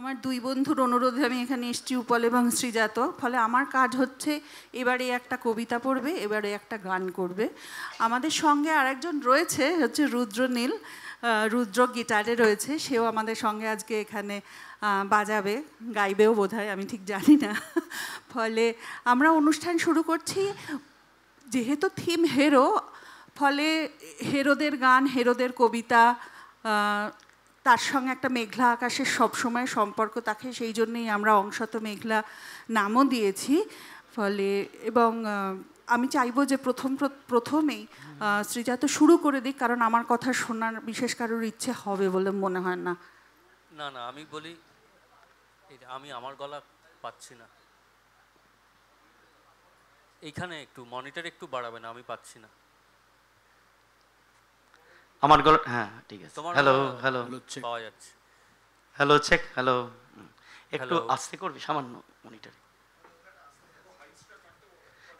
আমার দুই বন্ধুর অনুরোধে আমি এখানে এসেছি, উপল এবং শ্রীজাত। ফলে আমার কাজ হচ্ছে এবারে একটা কবিতা পড়বে, এবারে একটা গান করবে। আমাদের সঙ্গে আরেকজন রয়েছে, হচ্ছে রুদ্রনীল। রুদ্র গিটারে রয়েছে, সেও আমাদের সঙ্গে আজকে এখানে বাজাবে, গাইবেও বোধহয়, আমি ঠিক জানি না। ফলে আমরা অনুষ্ঠান শুরু করছি। যেহেতু থিম হেরো, ফলে হেরোদের গান, হেরোদের কবিতা, তার সঙ্গে একটা মেঘলা আকাশের সবসময় সম্পর্ক থাকে, সেই জন্যেই আমরা অংশত মেঘলা নামও দিয়েছি। ফলে এবং আমি চাইবো যে প্রথমেই শ্রীজাত শুরু করে দিক, কারণ আমার কথা শোনার বিশেষ কারোর ইচ্ছে হবে বলে মনে হয় না। না না, আমি বলি, আমি আমার গলা পাচ্ছি না, এইখানে একটু মনিটর একটু বাড়াবে না, আমি পাচ্ছি না আমার গলা। হ্যাঁ ঠিক আছে। হ্যালো হ্যালো পাওয়া যাচ্ছে। Hello check. হ্যালো, একটু আস্তে করবি সামান্য মনিটরে,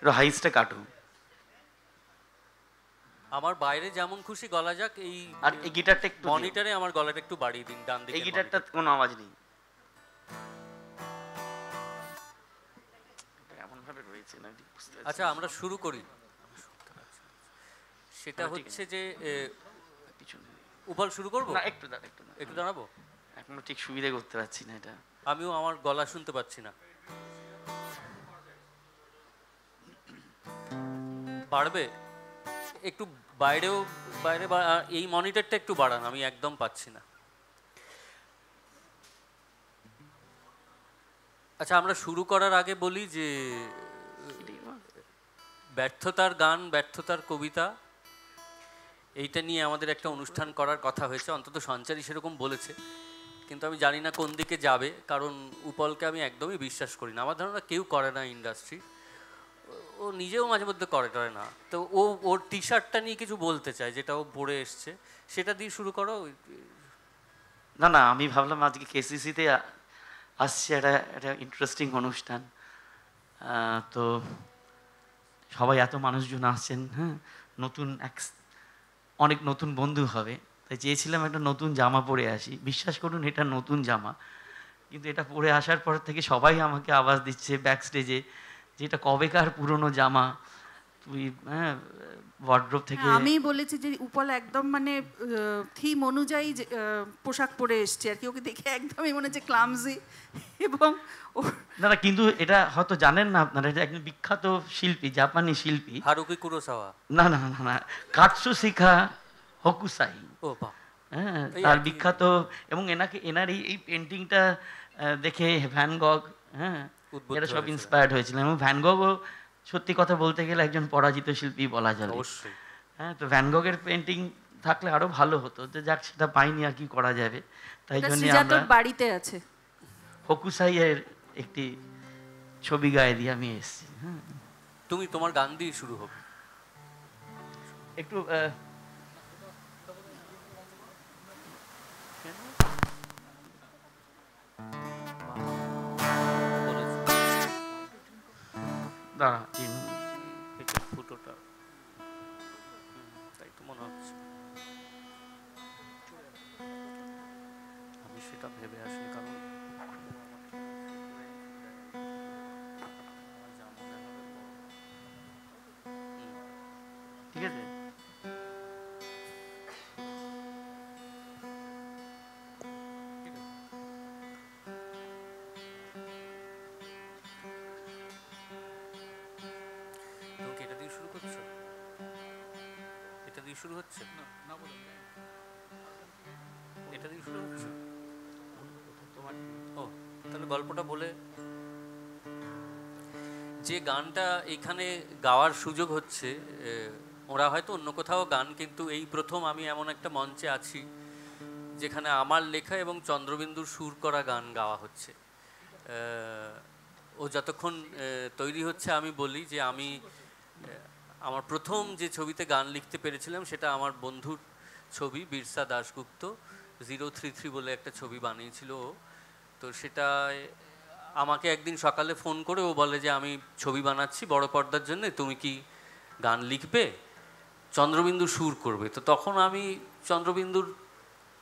একটু হাইসটা কাটো। আমার বাইরে যেমন খুশি গলা যাক, এই আর এই গিটারটা একটু মনিটরে আমার গলাটা একটু বাড়িয়ে দিন, ডান দিকে। এই গিটারটা কোনো আওয়াজ নেই, এমন ভাবে রয়েছে না। আচ্ছা আমরা শুরু করি। সেটা হচ্ছে যে উপল শুরু করবো। না একটু একটু দাঁড়াবো, এখনো ঠিক সুবিধা করতে পারছি না এটা। আমিও আমার গলা শুনতে পাচ্ছি না। বাড়বে একটু, বাইরে এই মনিটরটা একটু বাড়ান, আমি একদম পাচ্ছি না। আচ্ছা আমরা শুরু করার আগে বলি যে ব্যর্থতার গান, ব্যর্থতার কবিতা, এইটা নিয়ে আমাদের একটা অনুষ্ঠান করার কথা হয়েছে, অন্তত সঞ্চারী সেরকম বলেছে, কিন্তু আমি জানি না কোন দিকে যাবে, কারণ উপলকে আমি একদমই বিশ্বাস করি না। আমার ধারণা কেউ করে না ইন্ডাস্ট্রি, ও নিজেও মাঝে মধ্যে করে না। তো ওর টি শার্টটা নিয়ে কিছু বলতে চায়, যেটা ও পরে এসছে, সেটা দিয়ে শুরু করো। না না, আমি ভাবলাম আজকে কেসিসিতে আসছে একটা ইন্টারেস্টিং অনুষ্ঠান, তো সবাই এত মানুষজন আসছেন, হ্যাঁ, অনেক নতুন বন্ধু হবে, তাই চেয়েছিলাম একটা নতুন জামা পরে আসি। বিশ্বাস করুন এটা নতুন জামা, কিন্তু এটা পরে আসার পর থেকে সবাই আমাকে আওয়াজ দিচ্ছে ব্যাক স্টেজে যে এটা কবেকার পুরনো জামা তুই, হ্যাঁ, ওয়ার্ড্রোব থেকে। আমি বলেছি যে উপল একদম মানে থিম অনুযায়ী পোশাক পরে এসছে আর কি, ওকে দেখে একদমই মনে হচ্ছে ক্লামজি। এবং না না, কিন্তু এটা হয়তো জানেন না আপনারা, এটা একজন বিখ্যাত শিল্পী, জাপানি শিল্পী, হারুকি কুরোসাওয়া। না না না না, কাতসুশিকা হোকুসাই। ও বাহ, হ্যাঁ, তার বিখ্যাত। এবং এনার এই পেন্টিংটা দেখে ভ্যান গগ, হ্যাঁ, এরা সব ইন্সপায়ার্ড হয়েছিলেন। এবং ভ্যান গগও সত্যি কথা বলতে গেলে একজন পরাজিত শিল্পী বলা যায় অবশ্যই। হ্যাঁ, তো ভ্যান গগের পেন্টিং থাকলে আরো ভালো হতো, তো যাক সেটা পাইনি, আর কি করা যাবে। তাই জন্য আমরা বাড়িতে আছে হোকুসাইয়ের একটি ছবি গায়ে দিয়ে আমি এসেছি। হ্যাঁ, তুমি তোমার গান দিয়ে শুরু হবে একটু। দাঁড়া, ফুটোটা তাই তো মনে হচ্ছে, আমি সেটা ভেবে আসিনি, কারণ ঠিক আছে। শুরু হচ্ছে এটা দিয়ে শুরু হচ্ছে। ও তাহলে গল্পটা বলে, যে গানটা এখানে গাওয়ার সুযোগ হচ্ছে, ওরা হয়তো অন্য কোথাও গান, কিন্তু এই প্রথম আমি এমন একটা মঞ্চে আছি যেখানে আমার লেখা এবং চন্দ্রবিন্দুর সুর করা গান গাওয়া হচ্ছে। ও যতক্ষণ তৈরি হচ্ছে আমি বলি যে আমি আমার প্রথম যে ছবিতে গান লিখতে পেরেছিলাম সেটা আমার বন্ধুর ছবি, বিরসা দাশগুপ্ত 033 বলে একটা ছবি বানিয়েছিল ও। তো সেটা আমাকে একদিন সকালে ফোন করে ও বলে যে আমি ছবি বানাচ্ছি বড় পর্দার জন্য, তুমি কি গান লিখবে, চন্দ্রবিন্দু সুর করবে। তো তখন আমি চন্দ্রবিন্দুর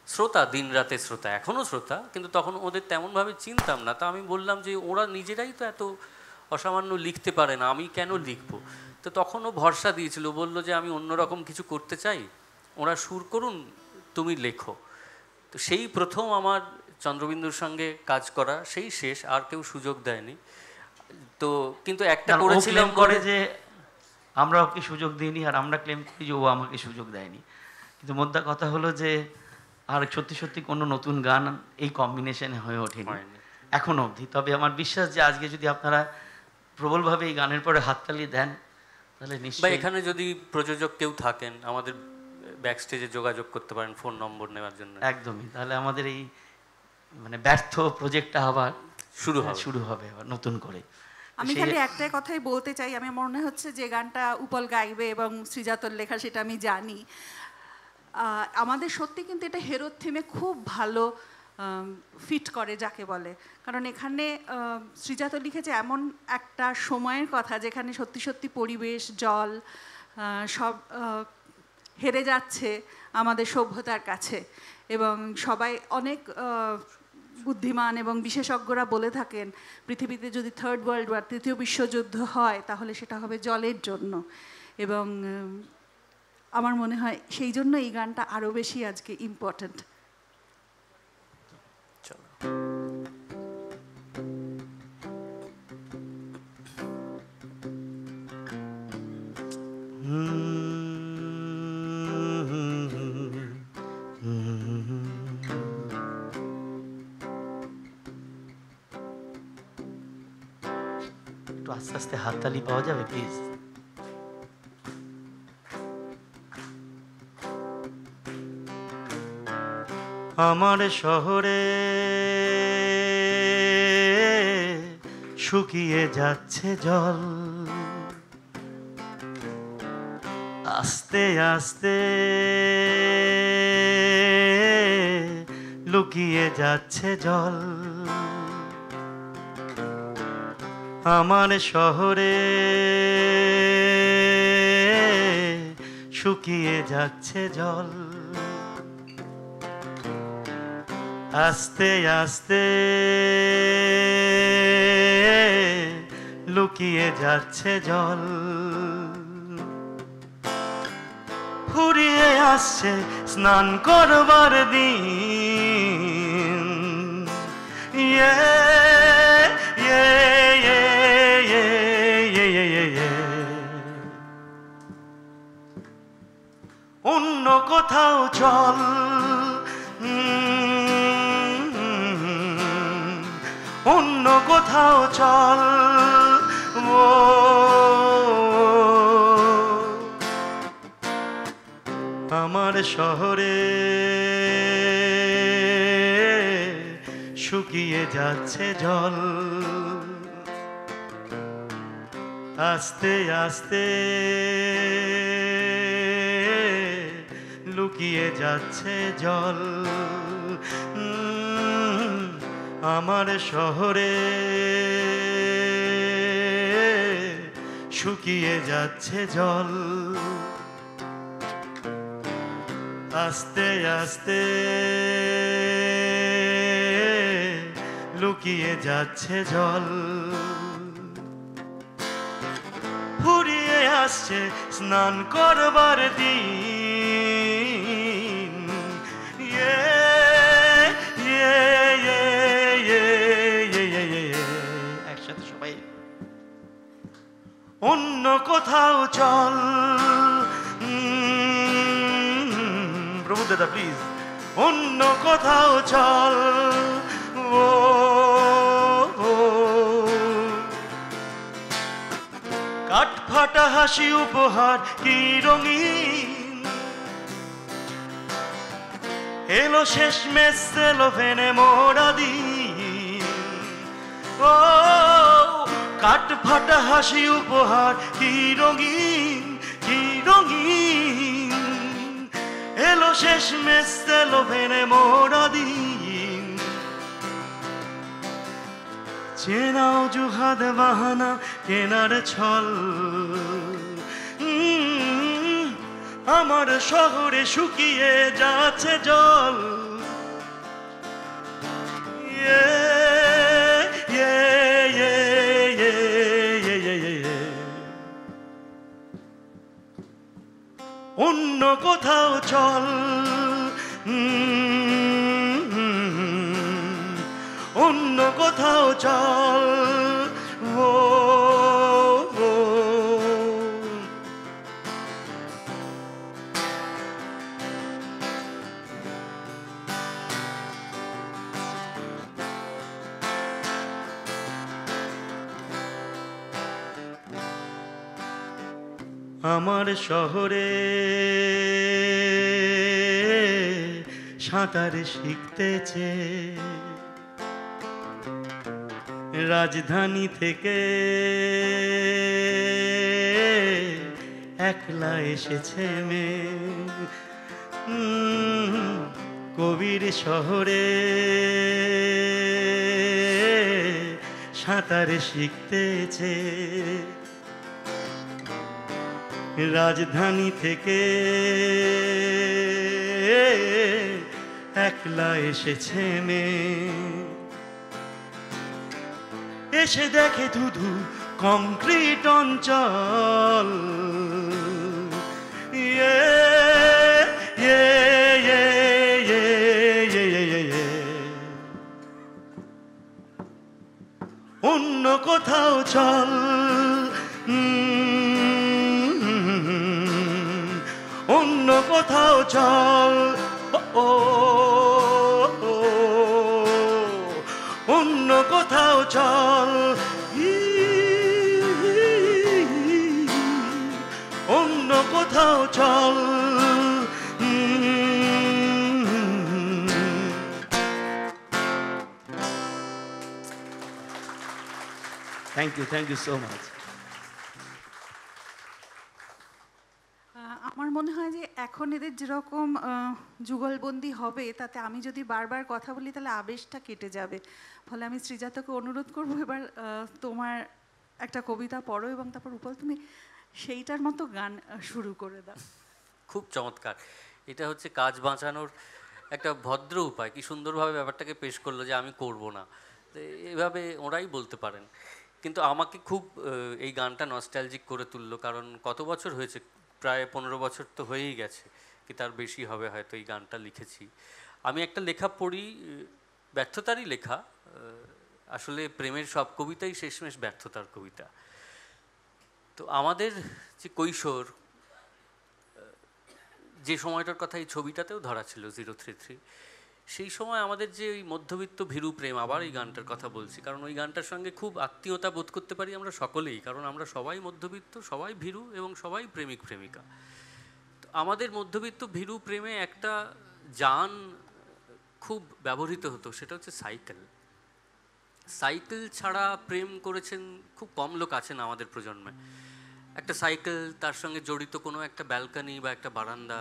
শ্রোতা, দিন রাতে শ্রোতা, এখনও শ্রোতা, কিন্তু তখন ওদের তেমনভাবে চিনতাম না। তা আমি বললাম যে ওরা নিজেরাই তো এত অসামান্য লিখতে পারে না, আমি কেন লিখবো? তো তখনও ভরসা দিয়েছিল, বললো যে আমি অন্যরকম কিছু করতে চাই, ওরা সুর করুন, তুমি লেখো। তো সেই প্রথম আমার চন্দ্রবিন্দুর সঙ্গে কাজ করা, সেই শেষ, আর কেউ সুযোগ দেয়নি। তো কিন্তু একটা করেছিলাম করে যে আমরা ওকে সুযোগ দিইনি, আর আমরা ক্লেম করি যে ও আমাকে সুযোগ দেয়নি। কিন্তু মোদ্দা কথা হলো যে আর সত্যি সত্যি কোনো নতুন গান এই কম্বিনেশনে হয়ে ওঠেনি এখনো অবধি। তবে আমার বিশ্বাস যে আজকে যদি আপনারা প্রবলভাবে এই গানের পরে হাততালি দেন তাহলে বা নিশ্চয়ই, এখানে যদি প্রযোজক কেউ থাকেন আমাদের ব্যাক স্টেজে যোগাযোগ করতে পারেন ফোন নম্বর নেওয়ার জন্য। একদমই, তাহলে আমাদের এই মানে ব্যর্থ প্রজেক্টটা আবার শুরু হবে আবার নতুন করে। আমি খালি একটাই কথাই বলতে চাই, আমি মনে হচ্ছে যে গানটা উপল গাইবে এবং শ্রীজাতর লেখা, সেটা আমি জানি। আমাদের সত্যি কিন্তু এটা হেরোর থিমে খুব ভালো ফিট করে যাকে বলে, কারণ এখানে শ্রীজাত লিখেছে এমন একটা সময়ের কথা যেখানে সত্যি সত্যি পরিবেশ, জল সব হেরে যাচ্ছে আমাদের সভ্যতার কাছে, এবং সবাই অনেক বুদ্ধিমান এবং বিশেষজ্ঞরা বলে থাকেন পৃথিবীতে যদি থার্ড ওয়ার্ল্ড ওয়ার, তৃতীয় বিশ্বযুদ্ধ হয় তাহলে সেটা হবে জলের জন্য। এবং আমার মনে হয় সেই জন্য এই গানটা আরও বেশি আজকে ইম্পর্ট্যান্ট। একটু আস্তে আস্তে হাততালি পাওয়া যাবে প্লিজ? আমার শহরে শুকিয়ে যাচ্ছে জল, আস্তে আস্তে লুকিয়ে যাচ্ছে জল। আমার শহরে শুকিয়ে যাচ্ছে জল, আস্তে আস্তে লুকিয়ে যাচ্ছে জল। ফুরিয়ে আসছে স্নান করবার দিন, অন্য কোথাও চল, অন্য কোথাও চল। আমার শহরে শুকিয়ে যাচ্ছে জল, আস্তে আস্তে লুকিয়ে যাচ্ছে জল। আমার শহরে শুকিয়ে যাচ্ছে জল, আস্তে আস্তে লুকিয়ে যাচ্ছে জল। ফুরিয়ে আসছে স্নান করবার দিন, একসাথে সবাই অন্য কোথাও চল। প্রভুদাদা প্লিজ, অন্য কোথাও চল। কাঠ ফাটা হাসি উপহার কি রঙিন, এলো শেষ মেস সেলোফেনে মোড়া দিন। ও কাঠ ফাটা হাসি উপহার কি রঙিন, কি রঙিন, এলো শেষ মেস সেলোফেনে মোড়া দিন। চেনাও জুহাদ বাহানা কেনার ছল, আমার শহরে শুকিয়ে যাচ্ছে জল। অন্য কোথাও চল, অন্য কোথাও চল, ও আমার শহরে সাঁতার শিখতেছে, রাজধানী থেকে একলা এসেছে মেয়ে, কবির শহরে সাঁতার শিখতেছে, রাজধানী থেকে একলা এসেছে মেয়ে, এসে দেখে ধুধু কংক্রিট অঞ্চল, অন্য কোথাও চল, অন্য কোথাও চল, ও অন্য কোথাও চল, অন্য কোথাও চল। Thank you so much. আমার মনে হয় যে এখন এদের যেরকম যুগলবন্দি হবে, তাতে আমি যদি বারবার কথা বলি তাহলে আবেশটা কেটে যাবে। ফলে আমি শ্রীজাতকে অনুরোধ করব এবার তোমার একটা কবিতা পড়ো এবং তারপর উপল তুমি সেইটার মতো গান শুরু করে দাও। খুব চমৎকার। এটা হচ্ছে কাজ বাঁচানোর একটা ভদ্র উপায়। কি সুন্দরভাবে ব্যাপারটাকে পেশ করলো যে আমি করব না, তো এভাবে ওরাই বলতে পারেন। কিন্তু আমাকে খুব এই গানটা নস্টালজিক করে তুললো, কারণ কত বছর হয়েছে, প্রায় 15 বছর তো হয়েই গেছে, কি তার বেশি হবে হয়তো এই গানটা লিখেছি। আমি একটা লেখা পড়ি, ব্যর্থতারই লেখা। আসলে প্রেমের সব কবিতাই শেষমেশ ব্যর্থতার কবিতা। তো আমাদের যে কৈশোর, যে সময়টার কথা এই ছবিটাতেও ধরা ছিল 033, সেই সময় আমাদের যে ওই মধ্যবিত্ত ভীরু প্রেম, আবার এই গানটার কথা বলছি কারণ ওই গানটার সঙ্গে খুব আত্মীয়তা বোধ করতে পারি আমরা সকলেই, কারণ আমরা সবাই মধ্যবিত্ত, সবাই ভীরু এবং সবাই প্রেমিক প্রেমিকা। তো আমাদের মধ্যবিত্ত ভীরু প্রেমে একটা যান খুব ব্যবহৃত হতো, সেটা হচ্ছে সাইকেল। সাইকেল ছাড়া প্রেম করেছেন খুব কম লোক আছেন আমাদের প্রজন্মে। একটা সাইকেল, তার সঙ্গে জড়িত কোনো একটা ব্যালকনি বা একটা বারান্দা,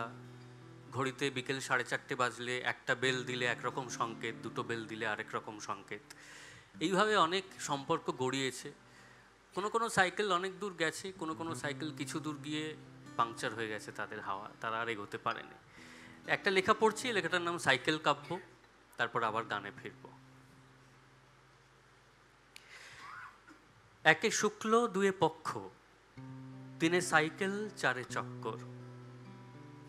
ঘড়িতে বিকেল 4:30 বাজলে একটা বেল দিলে একরকম সংকেত, দুটো বেল দিলে আরেক রকম সংকেত। এইভাবে অনেক সম্পর্ক গড়িয়েছে। কোনো কোনো সাইকেল অনেক দূর গেছে, কোনো কোনো সাইকেল কিছু দূর গিয়ে পাংচার হয়ে গেছে তাদের হাওয়া, তারা আর এগোতে পারেনি। একটা লেখা পড়ছি, লেখাটার নাম সাইকেল কাব্য, তারপর আবার গানে ফিরব। একে শুক্ল দুয়ে পক্ষ, তিনে সাইকেল চারে চক্কর,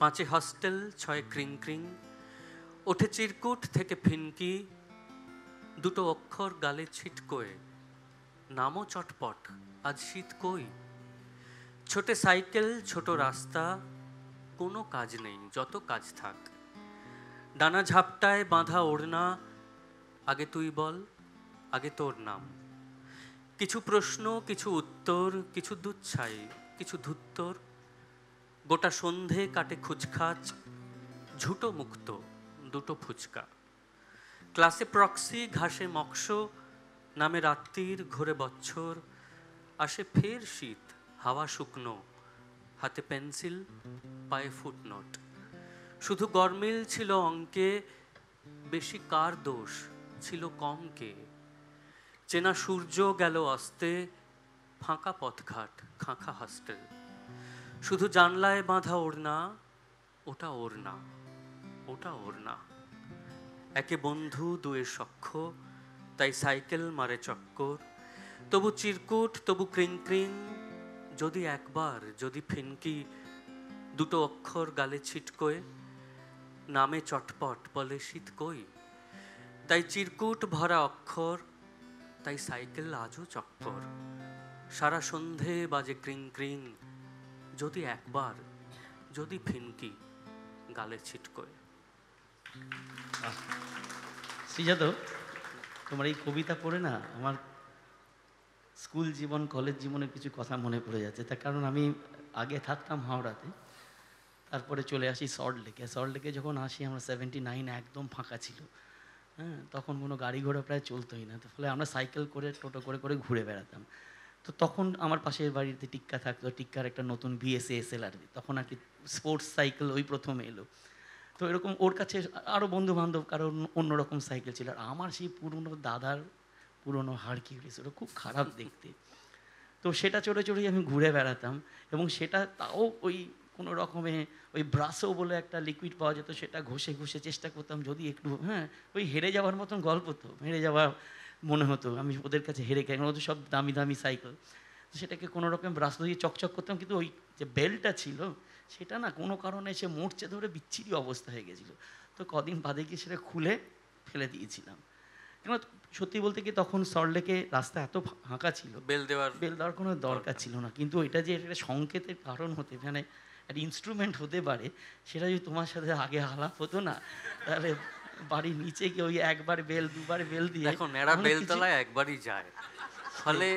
পাঁচে হস্টেল ছয় ক্রিং ক্রিং, ওঠে চিরকুট থেকে ফিনকি, দুটো অক্ষর গালে ছিটকোয়ে, নামও চটপট আজ শীত কই। ছোটে সাইকেল ছোট রাস্তা, কোনো কাজ নেই যত কাজ থাক, ডানা ঝাপটায় বাঁধা ওড়না, আগে তুই বল আগে তোর নাম। কিছু প্রশ্ন কিছু উত্তর, কিছু দুচ্ছাই কিছু ধুত্তর, গোটা সন্ধে কাটে খুচখাচ, ঝুটো মুক্ত দুটো ফুচকা। ক্লাসে প্রক্সি ঘাসে মক্স, নামে রাত্রির ঘোরে বচ্ছর, আসে ফের শীত হাওয়া শুকনো, হাতে পেন্সিল পায়ে ফুটনোট। শুধু গরমিল ছিল অঙ্কে, বেশি কার দোষ ছিল কম কে। চেনা সূর্য গেল অস্তে, ফাঁকা পথঘাট খাঁখা হস্টেল, শুধু জানলায় বাঁধা ওড়না, ওটা ওড়না ওটা ওড়না। একে বন্ধু দুয়ে সখ্য, তাই সাইকেল মারে চক্কর, তবু চিরকুট তবু ক্রিং ক্রিং, যদি একবার যদি ফিনকি, দুটো অক্ষর গালে ছিটকোয়, নামে চটপট বলে শীত কই। তাই চিরকুট ভরা অক্ষর, তাই সাইকেল আজও চক্কর, সারা সন্ধে বাজে ক্রিং ক্রিং, যদি একবার যদি ফিনকি, গালে ছিটকোয়। শ্রীজাত, তোমার এই কবিতা পড়ে না আমার স্কুল জীবন কলেজ জীবনের কিছু কথা মনে পড়ে যাচ্ছে। তার কারণ আমি আগে থাকতাম হাওড়াতে, তারপরে চলে আসি সল্টলেকে। সল্টলেকে যখন আসি আমরা 79 একদম ফাঁকা ছিল, হ্যাঁ, তখন কোনো গাড়ি ঘোড়া প্রায় চলতোই না। তো ফলে আমরা সাইকেল করে টোটো করে করে ঘুরে বেড়াতাম। তো তখন আমার পাশের বাড়িতে টিক্কা থাকতো, টিক্কার একটা নতুন বিএসএ এসএলআর, তখন আর কি স্পোর্টস সাইকেল ওই প্রথম এলো। তো এরকম ওর কাছে আরও বন্ধু বান্ধব কারো অন্যরকম সাইকেল ছিল, আর আমার সেই পুরনো দাদার পুরনো হারকিউলিস, ওটা খুব খারাপ দেখতে। তো সেটা চড়ে চড়েই আমি ঘুরে বেড়াতাম, এবং সেটা তাও ওই কোনো রকমে ওই ব্রাশো বলে একটা লিকুইড পাওয়া যেত, সেটা ঘষে ঘষে চেষ্টা করতাম যদি একটু, হ্যাঁ, ওই হেরে যাওয়ার মতন গল্প, তো হেরে যাওয়া মনে হতো আমি ওদের কাছে হেরে গেলাম, ওদের সব দামি দামি সাইকেল। তো সেটাকে কোনো রকম ব্রাশ দিয়ে চকচক করতাম, কিন্তু ওই যে বেল্টটা ছিল সেটা না কোনো কারণে সে মোড়চে ধরে বিচ্ছিরি অবস্থা হয়ে গেছিলো। তো কদিন বাদে গিয়ে সেটা খুলে ফেলে দিয়েছিলাম। কেন সত্যি বলতে কি তখন সল্টলেকে রাস্তা এত ফাঁকা ছিল, বেল দেওয়ার কোনো দরকার ছিল না। কিন্তু এটা যে একটা সংকেতের কারণ হতে, মানে একটা ইনস্ট্রুমেন্ট হতে পারে, সেটা যদি তোমার সাথে আগে আলাপ হতো না, তাহলে বাড়ির নিচে গিয়ে ওই একবার বেল দুবার বেল দিয়ে, এখন এরা বেলতলায় একবারই যায়, ফলে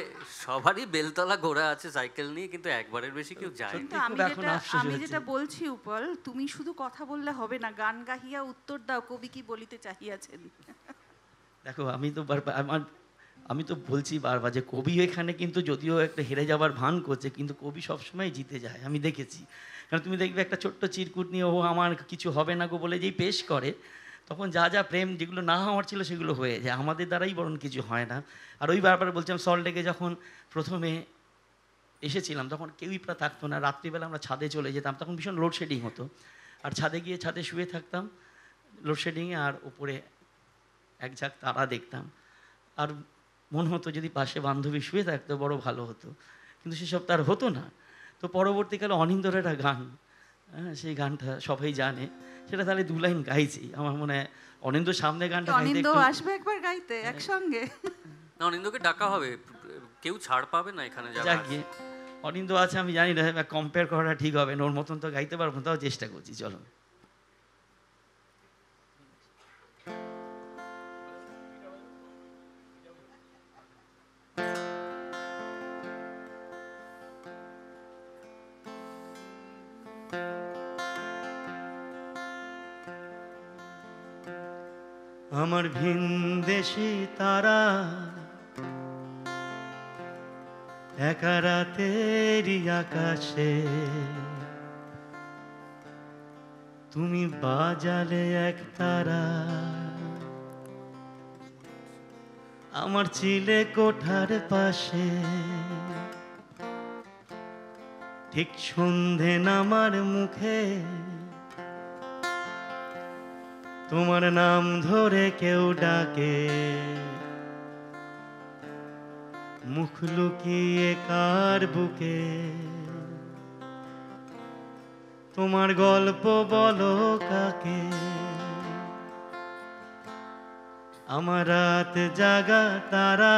সবারই বেলতলা ঘোরা আছে সাইকেল নিয়ে, কিন্তু একবারের বেশি কেউ যায় না। কিন্তু আমি যেটা বলছি উপল, তুমি শুধু কথা বললে হবে না, গান গাহিয়া উত্তর দাও, কবি কি বলিতে চাহিয়াছেন। দেখো আমি তো বলছি বারবার যে কবি এখানে কিন্তু যদিও একটা হেরে যাবার ভান করছে, কিন্তু কবি সবসময় জিতে যায়, আমি দেখেছি। কারণ তুমি দেখবে একটা ছোট্ট চিরকুট নিয়ে ও আমার কিছু হবে না গো বলে যেই পেশ করে, তখন যা যা প্রেম যেগুলো না হওয়ার ছিল সেগুলো হয়ে যায়, আমাদের দ্বারাই বরং কিছু হয় না। আর ওই বারবার বলছিলাম সল্টলেকে যখন প্রথমে এসেছিলাম তখন কেউই প্রায় থাকতো না, রাত্রিবেলা আমরা ছাদে চলে যেতাম, তখন ভীষণ লোডশেডিং হতো, আর ছাদে গিয়ে ছাদে শুয়ে থাকতাম লোডশেডিংয়ে, আর ওপরে এক ঝাঁক তারা দেখতাম, আর মনে হতো যদি পাশে বান্ধবী শুয়ে থাকতো বড় ভালো হতো, কিন্তু সেসব তার হতো না। তো পরবর্তীকালে অনিন্দর একটা গান, হ্যাঁ, সেই গানটা সবাই জানে, সেটা তাহলে 2 লাইন গাইছি। আমার মনে হয় অনিন্দ সামনে গানটা অনিন্দ আসবে একবার গাইতে একসঙ্গে। না, অনিন্দকে ডাকা হবে, কেউ ছাড় পাবে না এখানে যারা যাকে অনিন্দ আছে আমি জানি না, কম্পেয়ার করাটা ঠিক হবে না, ওর মতন তো গাইতে পারবো, তাও চেষ্টা করছি, চলো। আমার ভিন দেশে তারা একা রাতেরই আকাশে, তুমি বাজালে এক তারা আমার চিলে কোঠার পাশে, ঠিক সন্ধে নামার মুখে তোমার নাম ধরে কেউ ডাকে, মুখ লুকিয়ে কার বুকে, তোমার গল্প বলো কাকে, আমার রাত জাগা তারা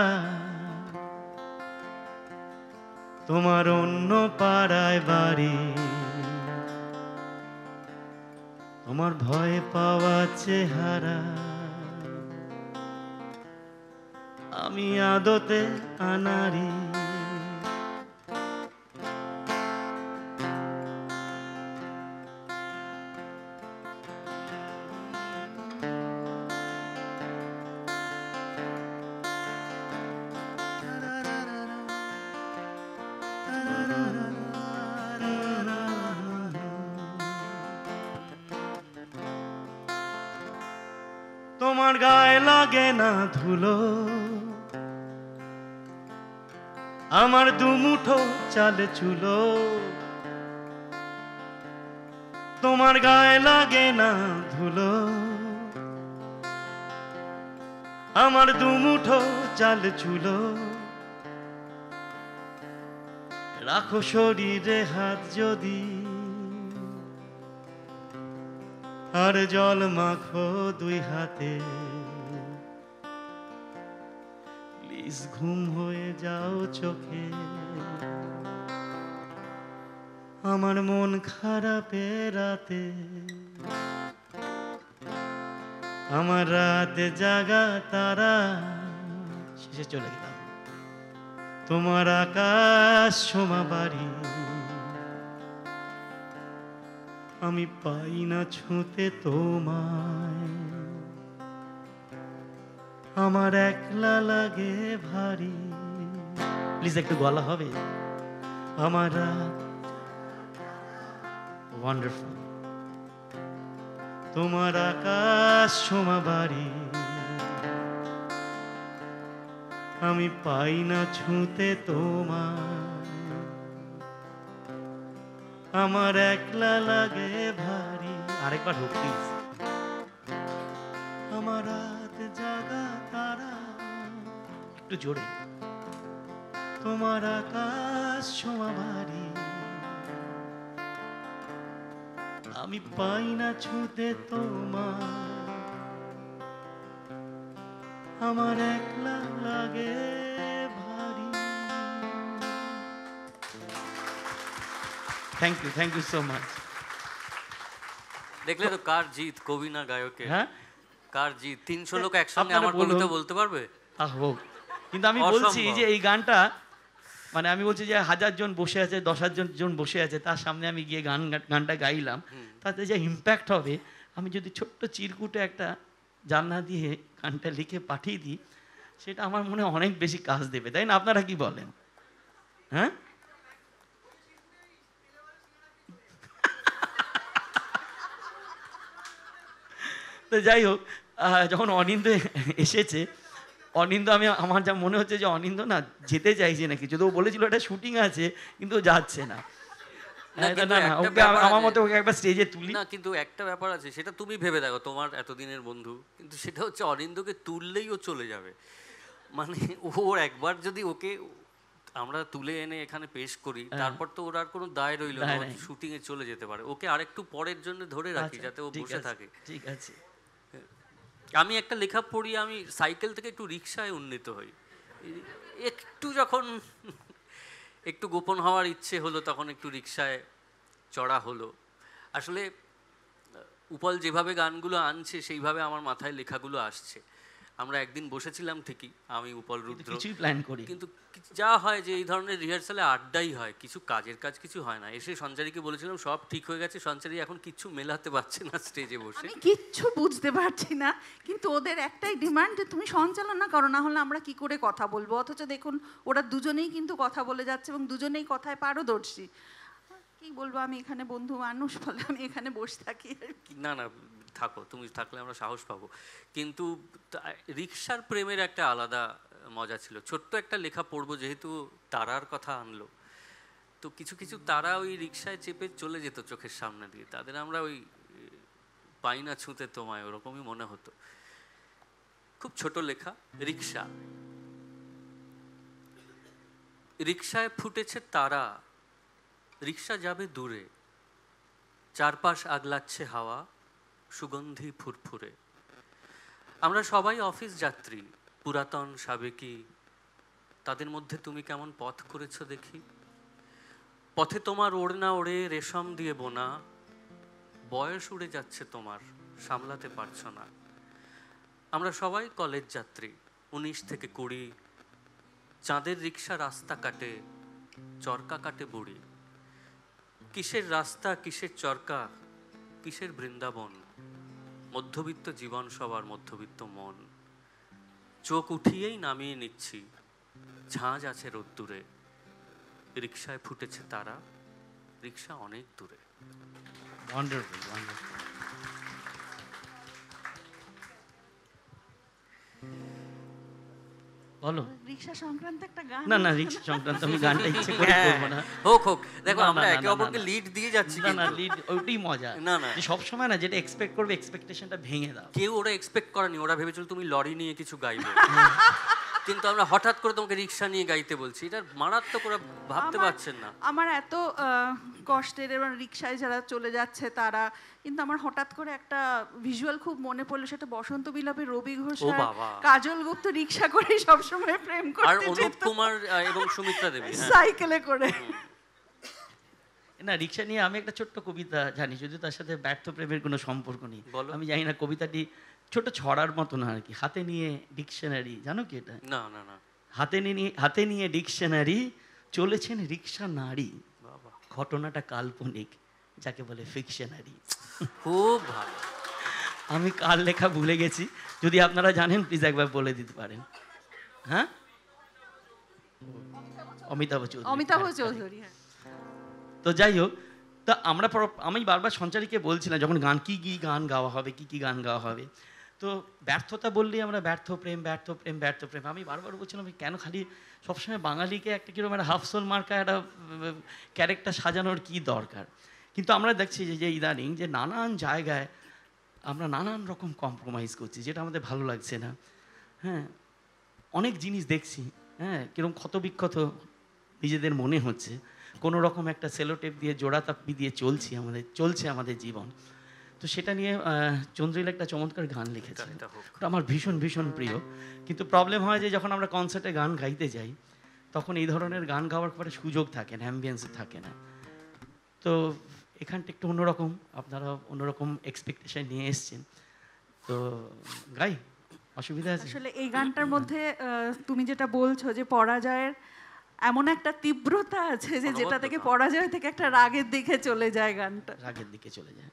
তোমার অন্য পাড়ায় বাড়ি, তোমার ভয় পাওয়া চেহারা আমি আদতে আনারি। তোমার গায়ে লাগে না ধুলো, আমার দুমুঠো চাল চুলো, তোমার গায়ে লাগে না ধুলো, আমার দুমুঠো চাল চুলো, রাখো শরীরে হাত যদি, আর জল মাখো দুই হাতে, প্লিজ ঘুম হয়ে যাও চোখে। আমার মন খারাপে রাতে, আমার রাতে জাগা তারা, শেষে চলে গেলাম, তোমার আকাশ সোমা বাড়ি, আমি পাই না ছুঁতে তোমায়, আমার একলা লাগে ভারী। প্লিজ একটু গলা হবে। আমার ওয়ান্ডারফুল, তোমার আকাশ সোমা বাড়ি, আমি পাই না ছুঁতে তোমায়, আমার একলা লাগে ভারী। আরেকবার হোক প্লিজ। আমার রাত জাগা তারা, একটু জোরে, তোমার আকাশ সোমা বাড়ি, আমি পাই না ছুঁতে তোমার, আমার একলা লাগে ভারী। Thank you so much. দেখলে তো কার জিত, কবি না গায়কের। হ্যাঁ, কার জিত? 300 লোক একসঙ্গে আপনারা আমার কবিতা বলতে পারবে? হোক। কিন্তু আমি বলছি অসম্ভব। যে এই গানটা, মানে আমি বলছি যে 1000 জন বসে আছে, 10,000 জন বসে আছে, তার সামনে আমি গিয়ে গানটা গাইলাম, তাতে যে ইম্প্যাক্ট হবে, আমি যদি ছোট্ট চিরকুটে একটা জানলা দিয়ে গানটা লিখে পাঠিয়ে দিই, সেটা আমার মনে হয় অনেক বেশি কাজ দেবে, তাই না? আপনারা কি বলেন? হ্যাঁ, তো যাই হোক, যখন অনিন্দ এসেছে, অনিন্দ আমার যা মনে হচ্ছে যে অনিন্দ না যেতে চাইছে নাকি, যদি ও বলেছিল একটা শুটিং আছে, কিন্তু ও যাচ্ছে না। ওকে আমার মতে ওকে একবার স্টেজে তুলি না, কিন্তু একটা ব্যাপার আছে, সেটা তুমি ভেবে দেখো, তোমার এতদিনের বন্ধু, কিন্তু সেটা হচ্ছে অরিন্দকে তুললেই ও চলে যাবে। মানে ওর একবার যদি ওকে আমরা তুলে এনে এখানে পেশ করি, তারপর তো ওর আর কোনো দায় রইল না, শুটিং এ চলে যেতে পারে। ওকে আরেকটু পরের জন্য ধরে রাখি, যাতে ও বসে থাকে। ঠিক আছে। আমি একটা লেখা পড়ি, আমি সাইকেল থেকে একটু রিক্সায় উন্নীত হই। একটু যখন একটু গোপন হওয়ার ইচ্ছে হলো, তখন একটু রিক্সায় চড়া হলো। আসলে উপল যেভাবে গানগুলো আনছে, সেইভাবে আমার মাথায় লেখাগুলো আসছে। আমরা একদিন বসেছিলাম ঠিকই, আমি উপল রুদ্র, কিছুই প্ল্যান করি, কিন্তু যা হয় যে এই ধরনের রিহার্সালে আড্ডাই হয়, কিছু কাজের কাজ কিছু হয় না। এসে সঞ্চারীকে বলেছিলাম সব ঠিক হয়ে গেছে, সঞ্চারী এখন কিচ্ছু মেলাতে পারছে না স্টেজে বসে। আমি কিচ্ছু বুঝতে পারছি না, কিন্তু ওদের একটাই ডিমান্ড যে তুমি সঞ্চালনা করো, না হলে আমরা কি করে কথা বলবো। অথচ দেখুন ওরা দুজনেই কিন্তু কথা বলে যাচ্ছে এবং দুজনেই কথায় পারদর্শী। কি বলবো, আমি এখানে বন্ধু মানুষ, ফলে আমি এখানে বসে থাকি আর কি। না না, থাকো, তুমি থাকলে আমরা সাহস পাবো। কিন্তু রিক্সার প্রেমের একটা আলাদা মজা ছিল। ছোট্ট একটা লেখা পড়বো, যেহেতু তারার কথা আনলো, তো কিছু কিছু তারা ওই রিক্সায় চেপে চলে যেত চোখের সামনে দিয়ে, তাদের আমরা ওই পাই না ছুঁতে তোমায়, ওরকমই মনে হতো। খুব ছোট লেখা। রিক্সা। রিক্সায় ফুটেছে তারা, রিক্সা যাবে দূরে, চারপাশ আগলাচ্ছে হাওয়া, সুগন্ধি ফুরফুরে। আমরা সবাই অফিস যাত্রী, পুরাতন সাবেকি, তাদের মধ্যে তুমি কেমন পথ করেছো দেখি। পথে তোমার ওড়না ওড়ে রেশম দিয়ে বোনা, বয়স উড়ে যাচ্ছে তোমার, সামলাতে পারছো না। আমরা সবাই কলেজ যাত্রী, 19 থেকে 20, চাঁদের রিক্সা রাস্তা কাটে, চরকা কাটে বুড়ি। কিসের রাস্তা, কিসের চরকা, কিসের বৃন্দাবন, মধ্যবিত্ত জীবন সবার, মধ্যবিত্ত মন। চোখ উঠিয়েই নামিয়ে নিচ্ছি, ঝাঁজ আছে রোদ্দুরে, রিক্সায় ফুটেছে তারা, রিক্সা অনেক দূরে। Wonderful, wonderful. বলো। রিক্সা সংক্রান্ত একটা গান। না না, রিক্সা সংক্রান্ত আমি গানটা ইচ্ছে করে করবো না। হোক হোক, দেখো না, আমরা না, একে না, অপরকে না, লিড দিয়ে যাচ্ছি, না না, কিন্তু লিড ওইটাই মজা। না, না। যে সবসময় না যেটা এক্সপেক্ট করবে এক্সপেকটেশনটা ভেঙে দাও। কেউ ওরা এক্সপেক্ট করেনি, ওরা ভেবেছিল তুমি লরি নিয়ে কিছু গাইবে, কিন্তু আমরা হঠাৎ করে তোমাকে রিক্সা নিয়ে গাইতে বলছি, এটা মারাত্মক, ওরা ভাবতে পারছেন না। আমার এত কষ্টের এবং রিক্সায় যারা চলে যাচ্ছে তারা, কিন্তু আমার হঠাৎ করে একটা ভিজুয়াল খুব মনে পড়লো, সেটা বসন্ত বিলাপে রবি ঘোষ ও আর বাবা। কাজল গুপ্ত রিক্সা করে সবসময় প্রেম আর করতে অনুপ যেত কুমার এবং সুমিত্রা দেবী, হ্যাঁ। সাইকেলে করে। না, রিক্সা নিয়ে আমি একটা ছোট্ট কবিতা জানি, যদিও তার সাথে ব্যর্থ প্রেমের কোনো সম্পর্ক নেই। বলো। আমি জানি না, কবিতাটি ছোট ছড়ার মতো না আর কি। হাতে নিয়ে ডিকশনারি, জানো কি এটা? না না না, হাতে নিয়ে ডিকশনারি চলেছেন রিক্সা নারী, বাবা ঘটনাটা কাল্পনিক, যাকে বলে ফিকশনারি। খুব ভালো। আমি কার লেখা ভুলে গেছি, যদি আপনারা জানেন প্লিজ একবার বলে দিতে পারেন। হ্যাঁ, অমিতাভ চৌধুরী। হ্যাঁ। তো যাই হোক, তো আমি বারবার সঞ্চারীকে বলছিলাম যখন গান কি গান গাওয়া হবে, কি গান গাওয়া হবে, তো ব্যর্থতা বললেই আমরা ব্যর্থ প্রেম। আমি বারবার বলছিলাম কেন খালি সবসময় বাঙালিকে একটা কীরকম একটা হাফসোল মার্কা একটা ক্যারেক্টার সাজানোর কি দরকার। কিন্তু আমরা দেখছি যে ইদানিং যে নানান জায়গায় আমরা নানান রকম কম্প্রোমাইজ করছি, যেটা আমাদের ভালো লাগছে না। হ্যাঁ, অনেক জিনিস দেখছি, হ্যাঁ, কীরকম ক্ষতবিক্ষত নিজেদের মনে হচ্ছে, কোনো রকম একটা সেলোটেপ দিয়ে জোড়া তাপ্পি দিয়ে চলছে আমাদের জীবন। তো সেটা নিয়ে চন্দ্রিল একটা চমৎকার গান লিখেছে, ওটা আমার ভীষণ ভীষণ প্রিয়। কিন্তু প্রবলেম হয় যে যখন আমরা কনসার্টে গান গাইতে যাই, তখন এই ধরনের গান গাওয়ার পরে সুযোগ থাকে না, অ্যাম্বিয়েন্স থাকে না। তো এখানটা একটু অন্যরকম, আপনারা অন্যরকম এক্সপেকটেশন নিয়ে এসছেন, তো গাই, অসুবিধা আছে? আসলে এই গানটার মধ্যে তুমি যেটা বলছো যে পরাজয়ের এমন একটা তীব্রতা আছে যে যেটা থেকে পরাজয় থেকে একটা রাগের দিকে চলে যায়, গানটা রাগের দিকে চলে যায়।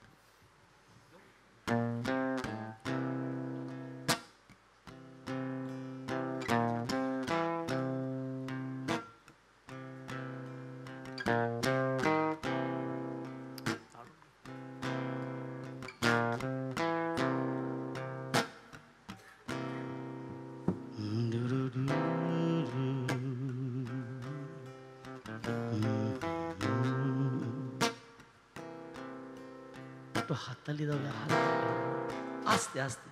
একটু হাততালি দাও, আস্তে আস্তে।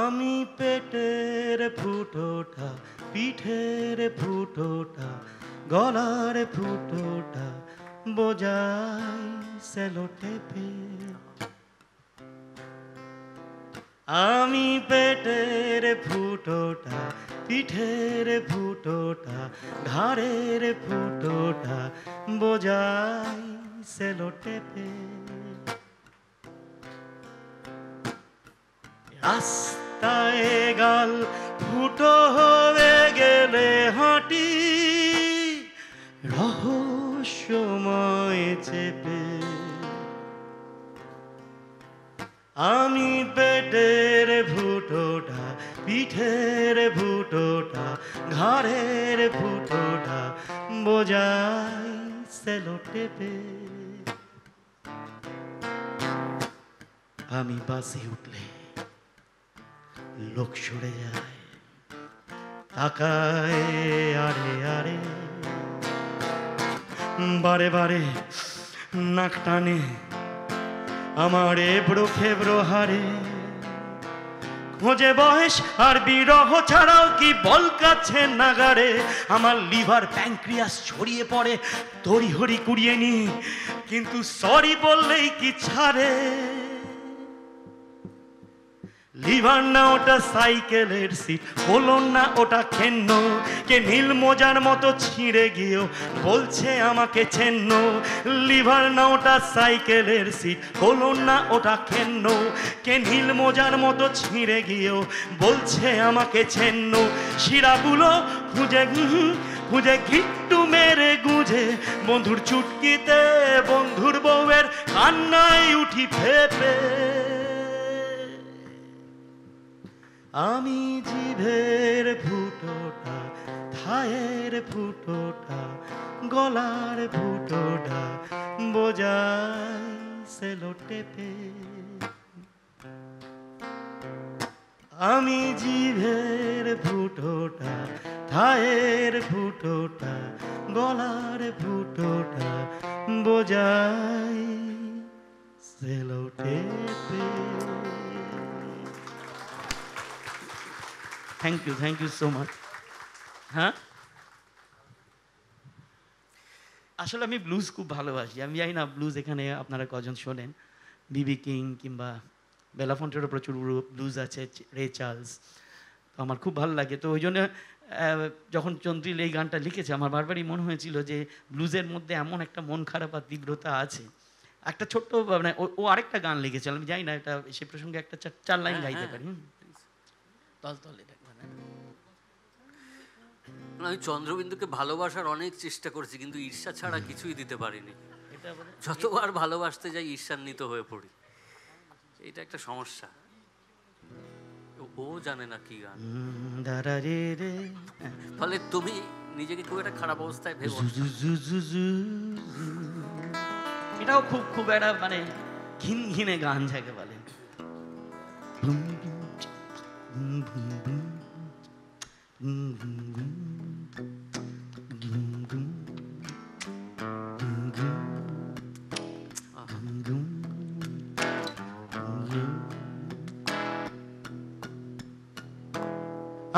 আমি পেটের ফুটোটা, পিঠের ফুটোটা, গলার ফুটোটা বোঝাই সেলোটেপে। আমি পেটের ফুটোটা, পিঠের ফুটোটা, ঘাড়ের ফুটোটা বোঝাই সেলোটেপে। রাস্তায় গাল ফুটো হয়ে গেলে হাঁটি রহস্যময় চেপে। আমি পেটের ফুটোটা, পিঠের ফুটোটা, ঘাড়ের ফুটোটা বোঝাই সেলোটেপে। আমি বাসে উঠলে লোক সরে যায়, তাকায় আরে আরে, বারে বারে নাক টানে আমার এবড়ো খেবড়ো হারে। খোঁজে বয়স আর বিরহ ছাড়াও কি বল কাছে নাগারে। আমার লিভার প্যাঙ্ক্রিয়াস ছড়িয়ে পড়ে, তড়িহড়ি কুড়িয়ে নি, কিন্তু সরি বললেই কি ছাড়ে। লিভার না ওটা সাইকেলের সিট, বলুন না ওটা খেন্ন, কে নীল মোজার মতো ছিঁড়ে গিয়েও বলছে আমাকে চেন্ন। লিভার না ওটা সাইকেলের সিট, বলুন না ওটা খেন্ন, কে নীল মোজার মতো ছিঁড়ে গিয়েও বলছে আমাকে চেন্ন। শিরাগুলো খুঁজে খুঁজে ঘিট্টু মেরে গুঁজে, বন্ধুর চুটকিতে বন্ধুর বউয়ের কান্নায় উঠি ফেপে। আমি জিভের ফুটোটা, থায়ের ফুটোটা, গলার ফুটোটা বোঝাই সেলোটেপে। আমি জিভের ফুটোটা, থায়ের ফুটোটা, গলার ফুটোটা বোঝাই সেলো টেপে। Thank you so much. হ্যাঁ, আসলে আমি ব্লুজ খুব ভালোবাসি। আমি জানি না ব্লুজ এখানে আপনারা কজন শোনেন। বিবি কিং কিংবা বেলাফন্টেরও প্রচুর ব্লুজ আছে, রে চার্লস। তো আমার খুব ভালো লাগে। তো ওই জন্য যখন চন্দ্রিল এই গানটা লিখেছে আমার বারবারই মনে হয়েছিল যে ব্লুজের মধ্যে এমন একটা মন খারাপ আর তীব্রতা আছে। একটা ছোট্ট মানে ও আরেকটা গান লিখেছিল, আমি জানি না এটা সে প্রসঙ্গে একটা 4 লাইন গাইতে পারি। তল এটা আমি চন্দ্রবিন্দুকে ভালোবাসার অনেক চেষ্টা করেছি, কিন্তু ঈর্ষা ছাড়া কিছুই দিতে পারিনি। যতবার ভালোবাসতে যাই ঈর্ষান্বিত হয়ে পড়ি, এটা একটা সমস্যা। ও জানে না কি গান, ফলে তুমি নিজেকে খুব একটা খারাপ অবস্থায় ভেবো। এটাও খুব খুব একটা মানে ঘিনে গান যাকে বলে।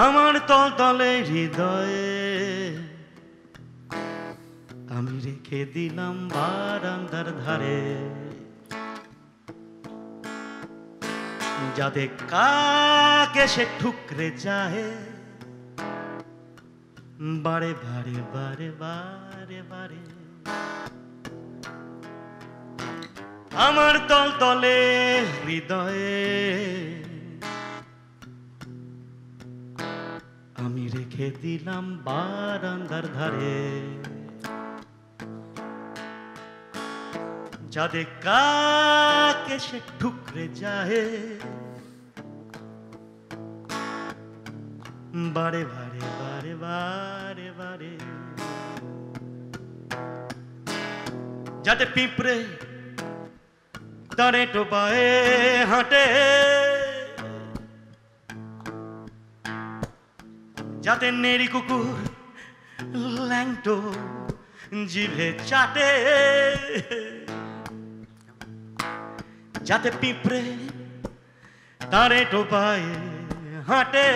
আমার তলে হৃদয়ে আমি রেখে দিলাম বারান্দার ধারে, যাতে কাকে সে ঠুকরে যায় বারে বারে বারে বারে বারে। আমার তলে হৃদয়ে আমি রেখে দিলাম বারান্দার ধারে, যাতে কাকে সে ঠুকরে যায় বারে বারে বারে বারে বারে। যাতে পিঁপড়ে তারে টোপায়ে হাঁটে, যাতে নেড়ি কুকুর ল্যাংটো জিভে চাটে, যাতে পিঁপড়ে তারে টোপায়ে হাঁটে,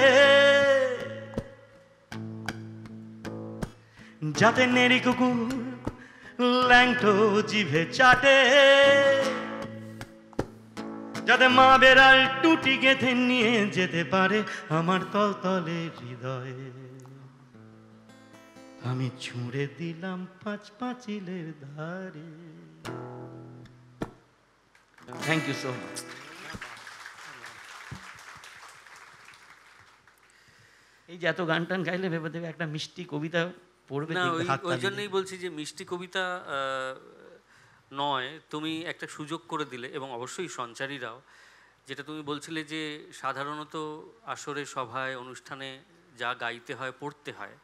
যাতে নেড়ি কুকুর ল্যাংটো জিভে চাটে, যাতে মা বেড়াল টুটি গেঁথে নিয়ে যেতে পারে আমার তলে হৃদয়ে। আমি ছুঁড়ে দিলাম 5 পাঁচিলের ধারে। Thank you so much. এই যে এত গান টান গাইলে ভেবে দেবে একটা মিষ্টি কবিতা পড়বে। না, ওই জন্যই বলছি যে মিষ্টি কবিতা নয়, তুমি একটা সুযোগ করে দিলে, এবং অবশ্যই সঞ্চারীরাও, যেটা তুমি বলছিলে যে সাধারণত আসরে সভায় অনুষ্ঠানে যা গাইতে হয় পড়তে হয়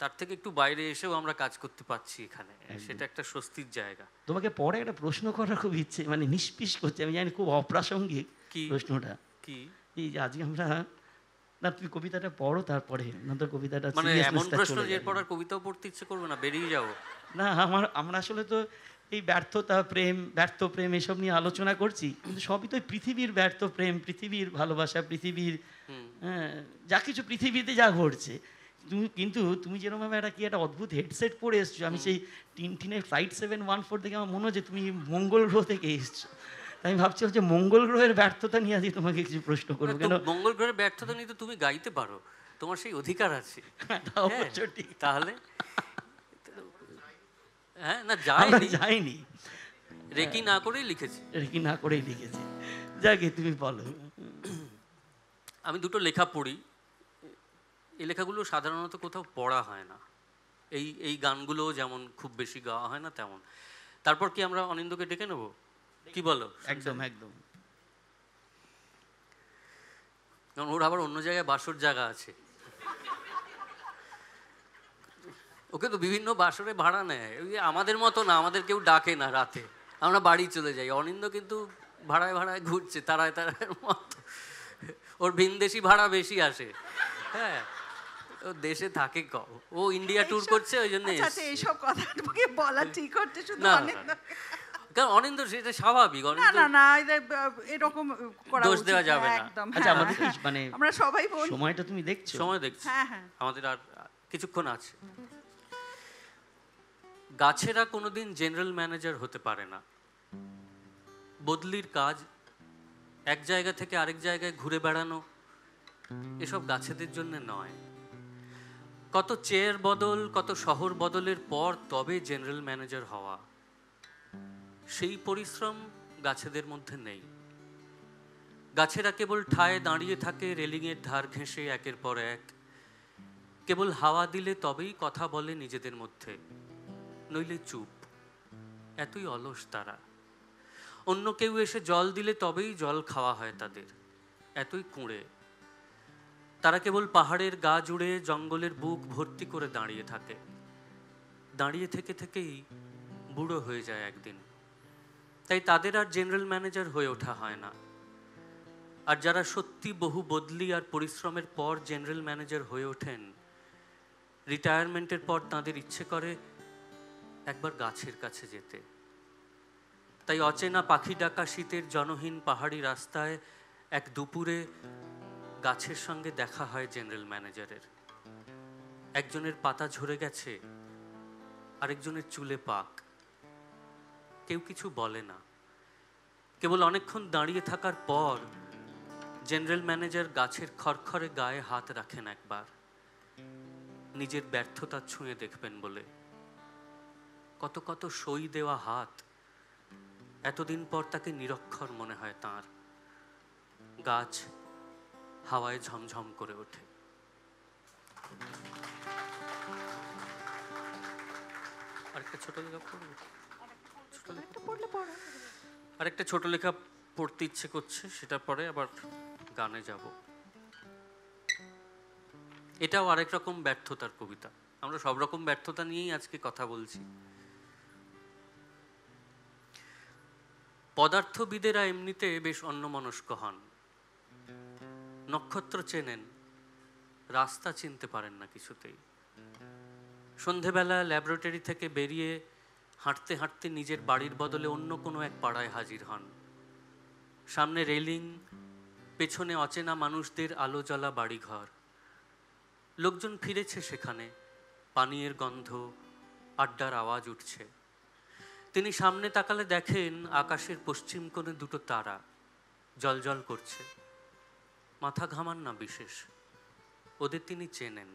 তার থেকে একটু বাইরে এসেও আমরা কাজ করতে পারছি এখানে, সেটা একটা স্বস্তির জায়গা। তোমাকে পরে একটা প্রশ্ন করার খুব ইচ্ছে, মানে নিষ্পিস করছে, আমি জানি খুব অপ্রাসঙ্গিক প্রশ্নটা। কি? এই যে আজকে আমরা, না তুমি কবিতাটা পড়ো তারপরে, না তো কবিতাটা মানে এমন প্রশ্ন যে এরপর আর কবিতাও পড়তে ইচ্ছে করবে না, বেরিয়ে যাও। না, আমরা আসলে তো এই ব্যর্থতা, ব্যর্থ প্রেম এসব নিয়ে আলোচনা করছি, কিন্তু সবই তো পৃথিবীর ব্যর্থ প্রেম, পৃথিবীর ভালোবাসা, পৃথিবীর যা কিছু পৃথিবীতে যা ঘটছে। কিন্তু তুমি যেরকম একটা অদ্ভুত হেডসেট পরে এসছো, আমি সেই টিনের ফ্লাইট 714 দেখে আমার মনে হচ্ছে তুমি মঙ্গল গ্রহ থেকে এসছো। আমি ভাবছি যে মঙ্গল গ্রহের ব্যর্থতা নিয়ে আজকে তোমাকে কিছু প্রশ্ন করবো। কেন মঙ্গল গ্রহের ব্যর্থতা নিয়ে তো তুমি গাইতে পারো, তোমার সেই অধিকার আছে। তাহলে হ্যাঁ, না যাইনি, রেকি না করেই লিখেছি। যাকে তুমি বলো। আমি দুটো লেখা পড়ি, এই লেখাগুলো সাধারণত কোথাও পড়া হয় না, এই গানগুলো যেমন খুব বেশি গাওয়া হয় না তেমন। তারপর কি আমরা অনিন্দকে ডেকে নেবো, কি বলো? একদম। কারণ ওর আবার অন্য জায়গায় বাসর জায়গা আছে, ওকে তো বিভিন্ন বাসরে ভাড়া নেয়। আমাদের মতো না, আমাদের কেউ ডাকে না রাতে, আমরা বাড়ি চলে যাই। অনিন্দ কিন্তু ভাড়ায় ঘুরছে তারায় মতো। ওর ভিনদেশি ভাড়া বেশি আসে। হ্যাঁ, ও দেশে থাকে কম, ও ইন্ডিয়া ট্যুর করছে ওই জন্য। আচ্ছা, এইসব কথা তোমাকে বলা ঠিক হচ্ছে শুধু না, অনেক কারণ অনিন্দ সেটা স্বাভাবিক। না অনিন্দ না না এরকম করা দোষ উচিত দেওয়া না, যাবে না। একদম। আচ্ছা, হ্যাঁ, আমাদের হ্যাঁ। মানে আমরা সবাই বোন। সময়টা তুমি দেখছো? সময় দেখছি, হ্যাঁ হ্যাঁ আমাদের আর কিছুক্ষণ আছে। গাছেরা কোনোদিন জেনারেল ম্যানেজার হতে পারে না। বদলির কাজ, এক জায়গা থেকে আরেক জায়গায় ঘুরে বেড়ানো, এসব গাছেদের জন্য নয়। কত চেয়ার বদল, কত শহর বদলের পর তবে জেনারেল ম্যানেজার হওয়া, সেই পরিশ্রম গাছেদের মধ্যে নেই। গাছেরা কেবল ঠায় দাঁড়িয়ে থাকে রেলিংয়ের ধার ঘেঁষে একের পর এক। কেবল হাওয়া দিলে তবেই কথা বলে নিজেদের মধ্যে, নইলে চুপ। এতই অলস তারা। অন্য কেউ এসে জল দিলে তবেই জল খাওয়া হয় তাদের, এতই কুঁড়ে। তারা কেবল পাহাড়ের গা জুড়ে জঙ্গলের বুক ভর্তি করে দাঁড়িয়ে থাকে। দাঁড়িয়ে থেকে থেকেই বুড়ো হয়ে যায় একদিন। তাই তাদের আর জেনারেল ম্যানেজার হয়ে ওঠা হয় না। আর যারা সত্যি বহু বদলি আর পরিশ্রমের পর জেনারেল ম্যানেজার হয়ে ওঠেন, রিটায়ারমেন্টের পর তাদের ইচ্ছে করে একবার গাছের কাছে যেতে। তাই অচেনা পাখি ডাকা শীতের জনহীন পাহাড়ি রাস্তায় এক দুপুরে গাছের সঙ্গে দেখা হয় জেনারেল ম্যানেজারের। একজনের পাতা ঝরে গেছে, আরেকজনের চুলে পাক। কেউ কিছু বলে না। কেবল অনেকক্ষণ দাঁড়িয়ে থাকার পর জেনারেল ম্যানেজার গাছের খড়খড়ে গায়ে হাত রাখেন একবার, নিজের ব্যর্থতা ছুঁয়ে দেখবেন বলে। কত কত সই দেওয়া হাত, এতদিন পর তাকে নিরক্ষর মনে হয় তাঁর। গাছ হাওয়ায় ঝমঝম করে ওঠে। আরেকটা ছোট লেখা পড়বে? আরেকটা ছোট লেখা পড়তে ইচ্ছে করছে, সেটা পরে আবার গানে যাব। এটাও আরেক রকম ব্যর্থতার কবিতা। আমরা সব রকম ব্যর্থতা নিয়েই আজকে কথা বলছি। পদার্থবিদেরা এমনিতে বেশ অন্যমনস্ক হন। নক্ষত্র চেনেন, রাস্তা চিনতে পারেন না কিছুতেই। সন্ধেবেলা ল্যাবরেটরি থেকে বেরিয়ে হাঁটতে হাঁটতে নিজের বাড়ির বদলে অন্য কোনো এক পাড়ায় হাজির হন। সামনে রেলিং, পেছনে অচেনা মানুষদের আলো জ্বলা বাড়িঘর। লোকজন ফিরেছে সেখানে, পানীয়ের গন্ধ, আড্ডার আওয়াজ উঠছে। তিনি সামনে তাকালে দেখেন আকাশের পশ্চিম কোণে দুটো তারা জ্বলজ্বল করছে। মাথা ঘামান না বিশেষ, ওদের তিনি চেনেন।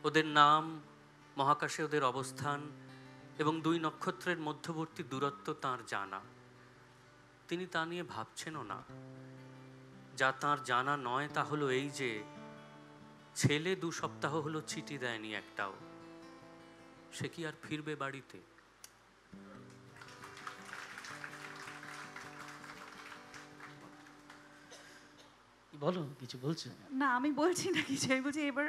ওদের নাম, মহাকাশে ওদের অবস্থান এবং দুই নক্ষত্রের মধ্যবর্তী দূরত্ব তাঁর জানা। তিনি তা নিয়ে ভাবছেনও না। যা তাঁর জানা নয় তা হলো এই যে ছেলে 2 সপ্তাহ হলো চিঠি দেয়নি একটাও। সে কি আর ফিরবে বাড়িতে? বলো, কিছু বলছো? না, আমি বলছি না কিছু, আমি বলছি এবার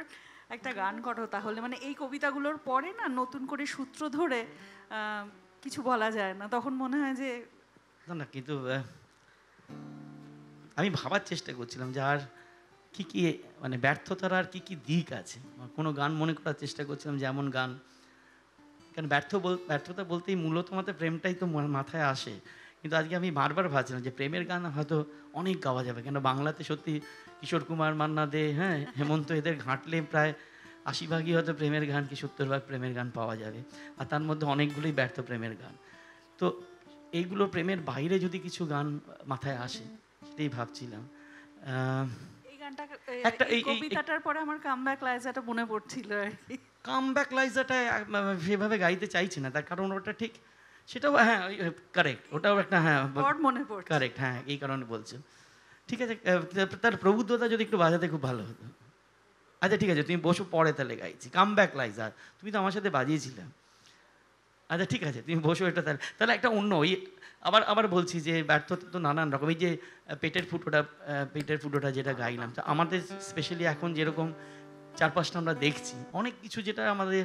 একটা গান করো তাহলে। মানে এই কবিতাগুলোর পরে না নতুন করে সূত্র ধরে কিছু বলা যায় না, তখন মনে হয় যে না না, কিন্তু আমি ভাবার চেষ্টা করছিলাম যে আর কি কি মানে ব্যর্থতার আর কি কি দিক আছে। কোনো গান মনে করার চেষ্টা করছিলাম যে এমন গান, কারণ ব্যর্থতা বলতেই মূলত আমাদের প্রেমটাই তো মাথায় আসে। কিন্তু আজকে আমি বারবার ভাবছিলাম যে প্রেমের গান হয়তো অনেক গাওয়া যাবে, কেন বাংলাতে সত্যি কিশোর কুমার, মান্না দে, হ্যাঁ, হেমন্ত, এদের ঘাঁটলে প্রায় 80 ভাগই হয়তো প্রেমের গান কি 70 ভাগ প্রেমের গান পাওয়া যাবে। আর তার মধ্যে অনেকগুলোই ব্যর্থ প্রেমের গান। তো এইগুলো প্রেমের বাইরে যদি কিছু গান মাথায় আসে, সেটাই ভাবছিলাম। এই গানটা, একটা এই কবিতাটার পরে আমার কামব্যাক লাইজাটা মনে পড়ছিল আর কি। কামব্যাক লাইজাটা সেভাবে গাইতে চাইছি না, তার কারণ ওটা ঠিক, সেটাও হ্যাঁ কারেক্ট, ওটাও একটা হ্যাঁ মনে পড়ছে কারেক্ট, হ্যাঁ এই কারণে বলছো। ঠিক আছে, তার প্রবুদ্ধতা যদি একটু বাজাতে খুব ভালো হতো। আচ্ছা ঠিক আছে, তুমি বসো, পরে তাহলে গাইছি কামব্যাক লাইজা। তুমি তো আমার সাথে বাজিয়েছিলে। আচ্ছা ঠিক আছে, তুমি বসো, এটা তাহলে একটা অন্য ওই আবার বলছি যে ব্যর্থতা তো নানান রকম। এই যে পেটের ফুটোটা যেটা গাইলাম, তো আমাদের স্পেশালি এখন যেরকম চারপাশটা আমরা দেখছি, অনেক কিছু যেটা আমাদের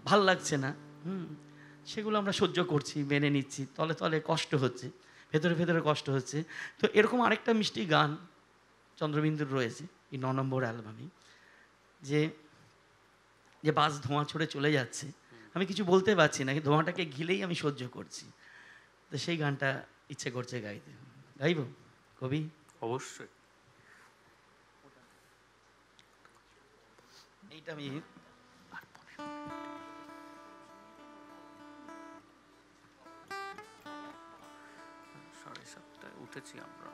ভাল লাগছে না, সেগুলো আমরা সহ্য করছি, মেনে নিচ্ছি, তলে তলে কষ্ট হচ্ছে, ভেতরে ভেতরে কষ্ট হচ্ছে। তো এরকম আরেকটা মিষ্টি গান চন্দ্রবিন্দুর রয়েছে এই 9 নম্বর অ্যালবামে, যে যে বাস ধোঁয়া ছড়ে চলে যাচ্ছে, আমি কিছু বলতে পারছি না, কিন্তু ধোঁয়াটাকে ঘিলেই আমি সহ্য করছি। তো সেই গানটা ইচ্ছে করছে গাইতে। গাইব কবি? অবশ্যই। এইটা আমি সাড়ে সাতটায় উঠেছি আমরা।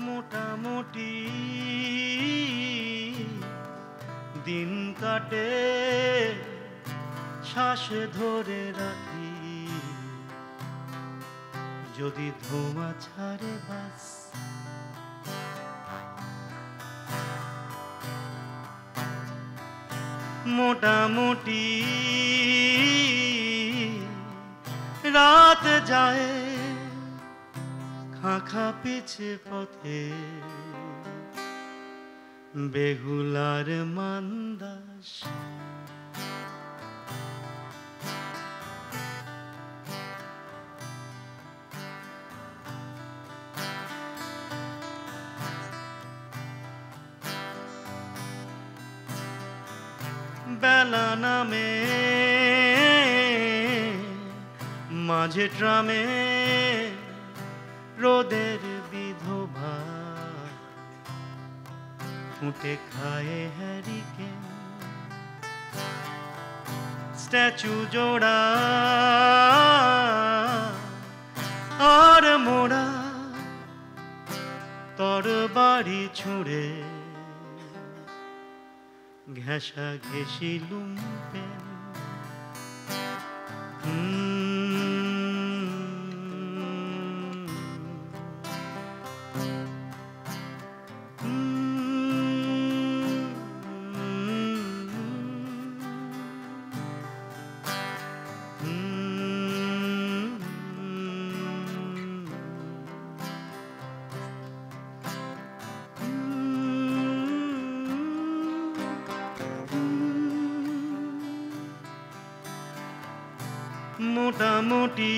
মোটামুটি দিন কাটে, শ্বাস ধরে রাখি, যদি ধোঁয়া ছাড়ে বাস। মোটামুটি রাত যায় খাঁখা পিছে পথে, বেহুলার মান্দাস। বেলা নামে মাঝে ট্রামে, রোদের বিধবা ফুটে খায় হ্যারিকেন। স্ট্যাচু জোড়া আর মোড়া, তর বাড়ি ছুঁড়ে ঘেঁষা ঘেঁষি লুম্পেন। মোটামুটি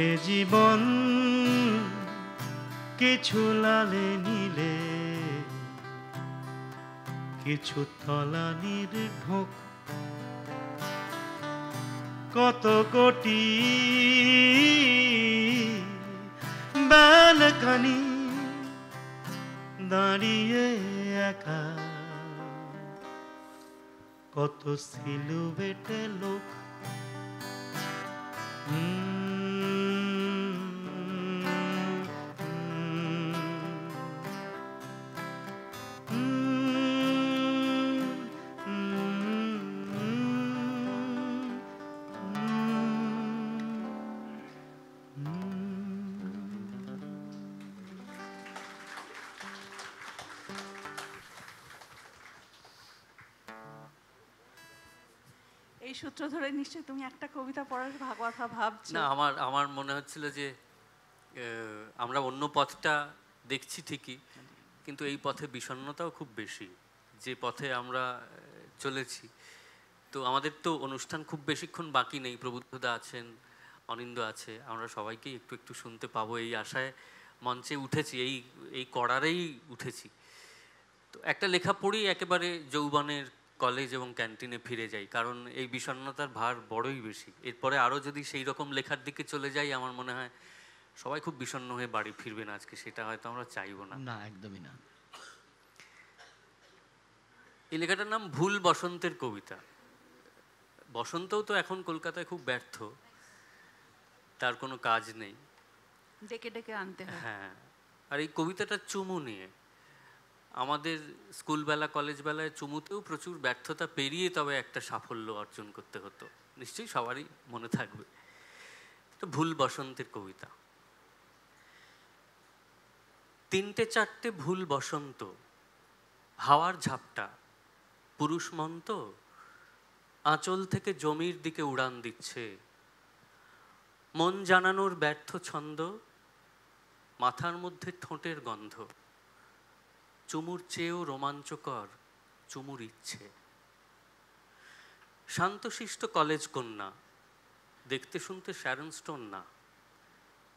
এ জীবন কিছু লালে নীলে, কিছু তলানির ঢোক। কত কোটি ব্যালকনি দাঁড়িয়ে একা, কত সিলুয়েটে লোক। এই সূত্র ধরে নিশ্চয়ই তুমি একটা কবিতা পড়ার কথা ভাবছো। না, আমার মনে হচ্ছিল যে আমরা অন্য পথটা দেখছি ঠিকই, কিন্তু এই পথে বিষণ্ণতাও খুব বেশি, যে পথে আমরা চলেছি। তো আমাদের তো অনুষ্ঠান খুব বেশিক্ষণ বাকি নেই। প্রবুদ্ধদা আছেন, অনিন্দ আছে, আমরা সবাইকেই একটু একটু শুনতে পাবো এই আশায় মঞ্চে উঠেছি, এই করারেই উঠেছি। তো একটা লেখা পড়ি, একেবারে যৌবনের কলেজ এবং ক্যান্টিনে ফিরে যাই, কারণ এই বিষণ্ণতার ভার বড়ই বেশি। এরপরে আরও যদি সেই রকম লেখার দিকে চলে যাই, আমার মনে হয় সবাই খুব বিষণ্ণ হয়ে বাড়ি ফিরবেন আজকে, সেটা হয়তো আমরা চাইবো না। না, একদমই না। এই লেখাটার নাম ভুল বসন্তের কবিতা। বসন্তও তো এখন কলকাতায় খুব ব্যর্থ, তার কোনো কাজ নেই, ডেকে ডেকে আনতে হয়। হ্যাঁ। আর এই কবিতাটা চুমু নিয়ে, আমাদের স্কুলবেলা কলেজবেলায় চুমুতেও প্রচুর ব্যর্থতা পেরিয়ে তবে একটা সাফল্য অর্জন করতে হতো, নিশ্চয়ই সবারই মনে থাকবে। তো ভুল বসন্তের কবিতা। 3-4 ভুল বসন্ত, হাওয়ার ঝাপটা, পুরুষ মন্ত আঁচল থেকে জমির দিকে উড়ান দিচ্ছে, মন জানানোর ব্যর্থ ছন্দ, মাথার মধ্যে ঠোঁটের গন্ধ, চুমুর চেয়েও রোমাঞ্চকর চুমুর ইচ্ছে। শান্তশিষ্ট কলেজ কন্যা, দেখতে শুনতে শ্যারন স্টোন না,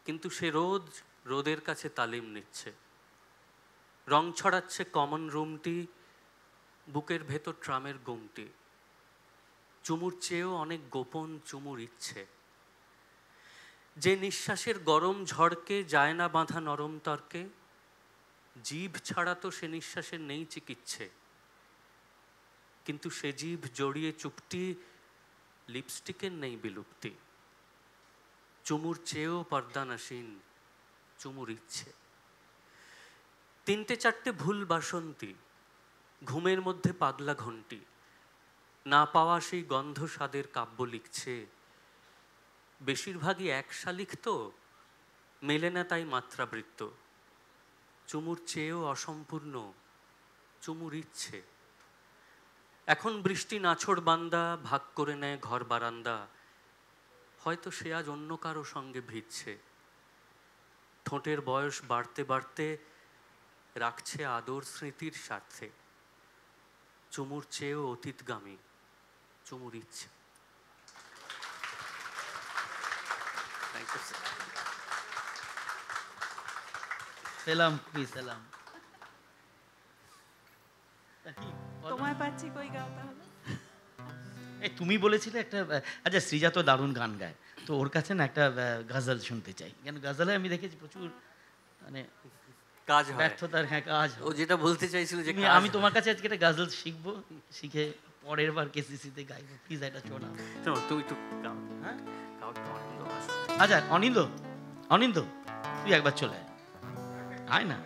কিন্তু সে রোজ রোদের কাছে তালিম নিচ্ছে। রং ছড়াচ্ছে কমন রুমটি, বুকের ভেতর ট্রামের গুমটি, চুমুর চেয়েও অনেক গোপন চুমুর ইচ্ছে। যে নিঃশ্বাসের গরম ঝড়কে যায় না বাঁধা নরম তর্কে, জিভ ছাড়া তো সে নিঃশ্বাসের নেই চিকিৎসে, কিন্তু সে জিভ জড়িয়ে চুপটি, লিপস্টিকের নেই বিলুপ্তি। চুমুর চেয়েও পর্দানাসীন চুমুর ইচ্ছে। 3-4 ভুল বাসন্তী, ঘুমের মধ্যে পাগলা ঘন্টি, না পাওয়া সেই গন্ধ স্বাদের কাব্য লিখছে। বেশিরভাগই এক শালিক তো, মেলে না তাই মাত্রাবৃত্ত। চুমুর চেয়েও অসম্পূর্ণ চুমুর ইচ্ছে। এখন বৃষ্টি নাছোড় বান্দা, ভাগ করে নেয় ঘর বারান্দা, হয়তো সে আজ অন্য কারো সঙ্গে ভিজছে। ঠোঁটের বয়স বাড়তে বাড়তে রাখছে আদর স্মৃতির স্বার্থে। চুমুর চেয়েও অতীতগামী চুমুর ইচ্ছে। সেলাম, খুবই সেলাম। তোমায় পাচ্ছি কই গাও তাহলে। এই তুমি বলেছিলে একটা, আচ্ছা সৃজা তো দারুণ গান গায়, তো ওর কাছে না একটা গজল শুনতে চাই, কেন গজলে আমি দেখেছি প্রচুর মানে কাজ হয়, ব্যর্থতার। হ্যাঁ, কাজ ও যেটা বলতে চাইছিল যে আমি তোমার কাছে আজকে একটা গজল শিখবো, শিখে পরের বার কেসিসিতে গাইবো, প্লিজ এটা শোনাও। তুমি একটু গাও। হ্যাঁ, গাও তো আনন্দ আসে। আচ্ছা অনিন্দ তুই একবার চলে আয় না।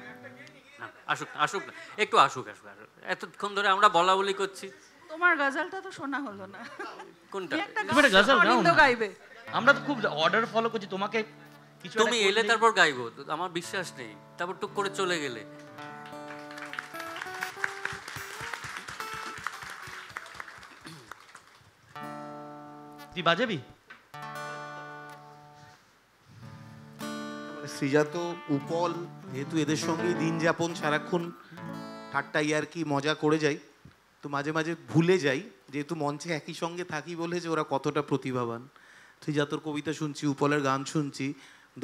না, আসুক আসুক না, একটু আসুক আসুক আসুক। এতক্ষণ ধরে আমরা বলা বলি করছি, তোমার গজলটা তো শোনা হলো না। কোনটা? কি একটা তুমি একটা গজল গাও অনিন্দ না। গাইবে। আমরা তো খুব অর্ডার ফলো করছি, তোমাকে কিছু তুমি এলে তারপর গাইবো, আমার বিশ্বাস নেই, তারপর টুক করে চলে গেলে। তুই বাজাবি? সৃজা তো উপল, যেহেতু এদের সঙ্গেই দিন যাপন, সারাক্ষণ ঠাট্টা ইয়ার্কি মজা করে যাই, তো মাঝে মাঝে ভুলে যাই যেহেতু মঞ্চে একই সঙ্গে থাকি বলে যে ওরা কতটা প্রতিভাবান। সৃজা তোর কবিতা শুনছি, উপলের গান শুনছি,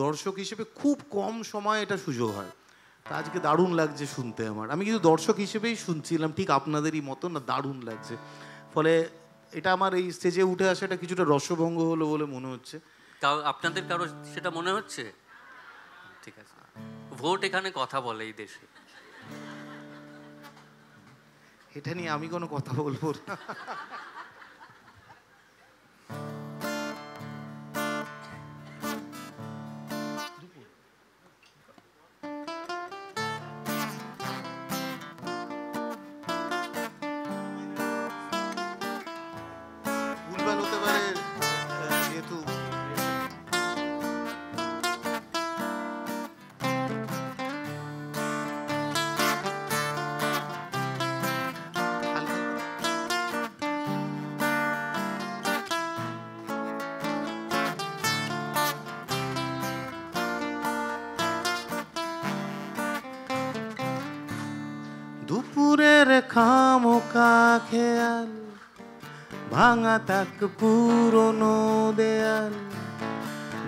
দর্শক হিসেবে খুব কম সময় এটা সুযোগ হয়। তা আজকে দারুণ লাগছে শুনতে আমার, আমি কিন্তু দর্শক হিসেবেই শুনছিলাম ঠিক আপনাদেরই মতো, না দারুণ লাগছে। ফলে এটা আমার এই স্টেজে উঠে আসাটা কিছুটা রসভঙ্গ হলো বলে মনে হচ্ছে। আপনাদের কারো সেটা মনে হচ্ছে? ঠিক আছে, ভোট এখানে কথা বলে এই দেশে, এটা নিয়ে আমি কোনো কথা বলবো না। ভুলভাল হতে পারে যেহেতু দুপুরের খামোকা খেয়াল, ভাঙা তাক পুরনো দেয়াল।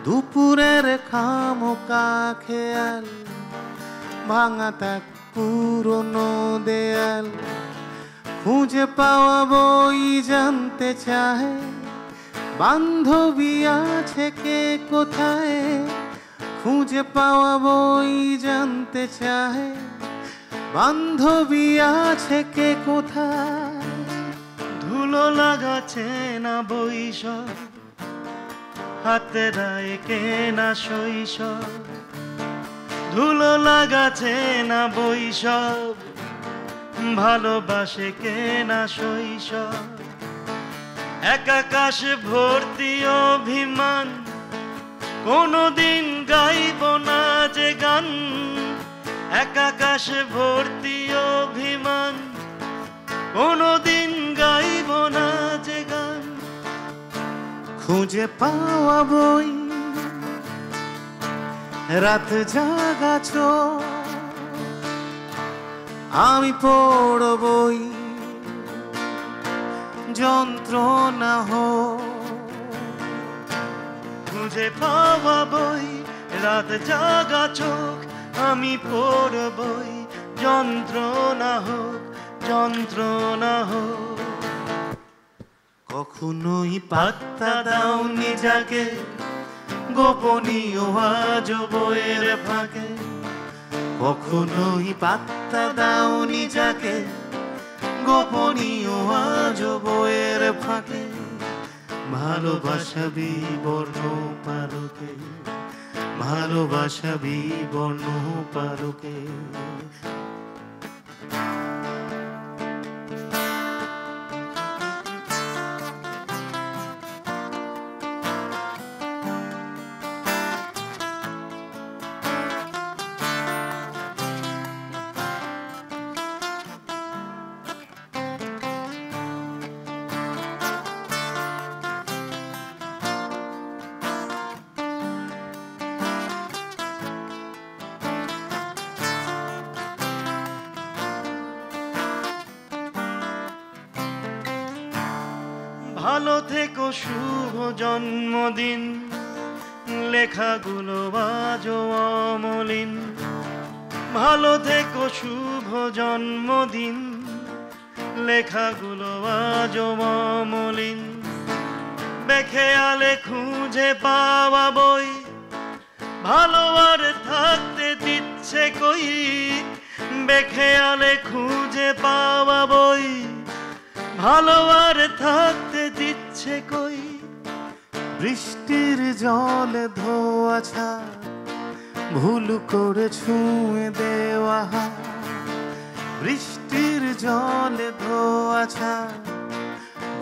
দুপুরের খামোকা খেয়াল, ভাঙা তাক পুরনো দেয়াল। খুঁজে পাওয়া বই জানতে চায়, বান্ধবী আছে কে কোথায়। খুঁজে পাওয়া বই জানতে চায়, বান্ধবী আছে কে কোথায়। ধুলো লাগাছে না বৈশাখ, হাতে রায় কেনা শৈশব। ধুলো লাগাছে না বৈশাখ, ভালোবাসে কেনা শৈশব, এক আকাশ ভর্তি অভিমান, কোনদিন গাইব না যে গান, এক আকাশ ভর্তি অভিমান, কোনদিন গাইব না যে গান। খুঁজে পাওয়া বই, রাত জাগা চোখ, আমি পড়বই যন্ত্রণা হোক। খুঁজে পাওয়া বই, রাত জাগা চোখ, আমি পড়বই যন্ত্রণা হোক, যন্ত্রণা হোক। কখনোই পাত্তা দাওনি যাকে, গোপনীয় আজ বইয়ের ফাঁকে। কখনোই পাত্তা দাওনি যাকে, গোপনীয় আজ বইয়ের ফাঁকে। ভালোবাসা বিবর্ণ পারকে, ভালোবাসা বিবর্ণ পারকে। ভালো থেকো, শুভ জন্মদিন, লেখাগুলো আজও অমলিন। ভালো থেকো, শুভ জন্মদিন, লেখাগুলো আজও অমলিন। বেখেয়ালে খুঁজে পাওয়া বই, ভালো আর থাকতে দিচ্ছে কই। বেখেয়ালে খুঁজে পাওয়া বই, ভালো আর থাকতে দিচ্ছে কই। বৃষ্টির জলে ধোয়া ছাদ, ভুল করে ছুঁয়ে দেওয়া হাত। বৃষ্টির জলে ধোয়া ছাদ,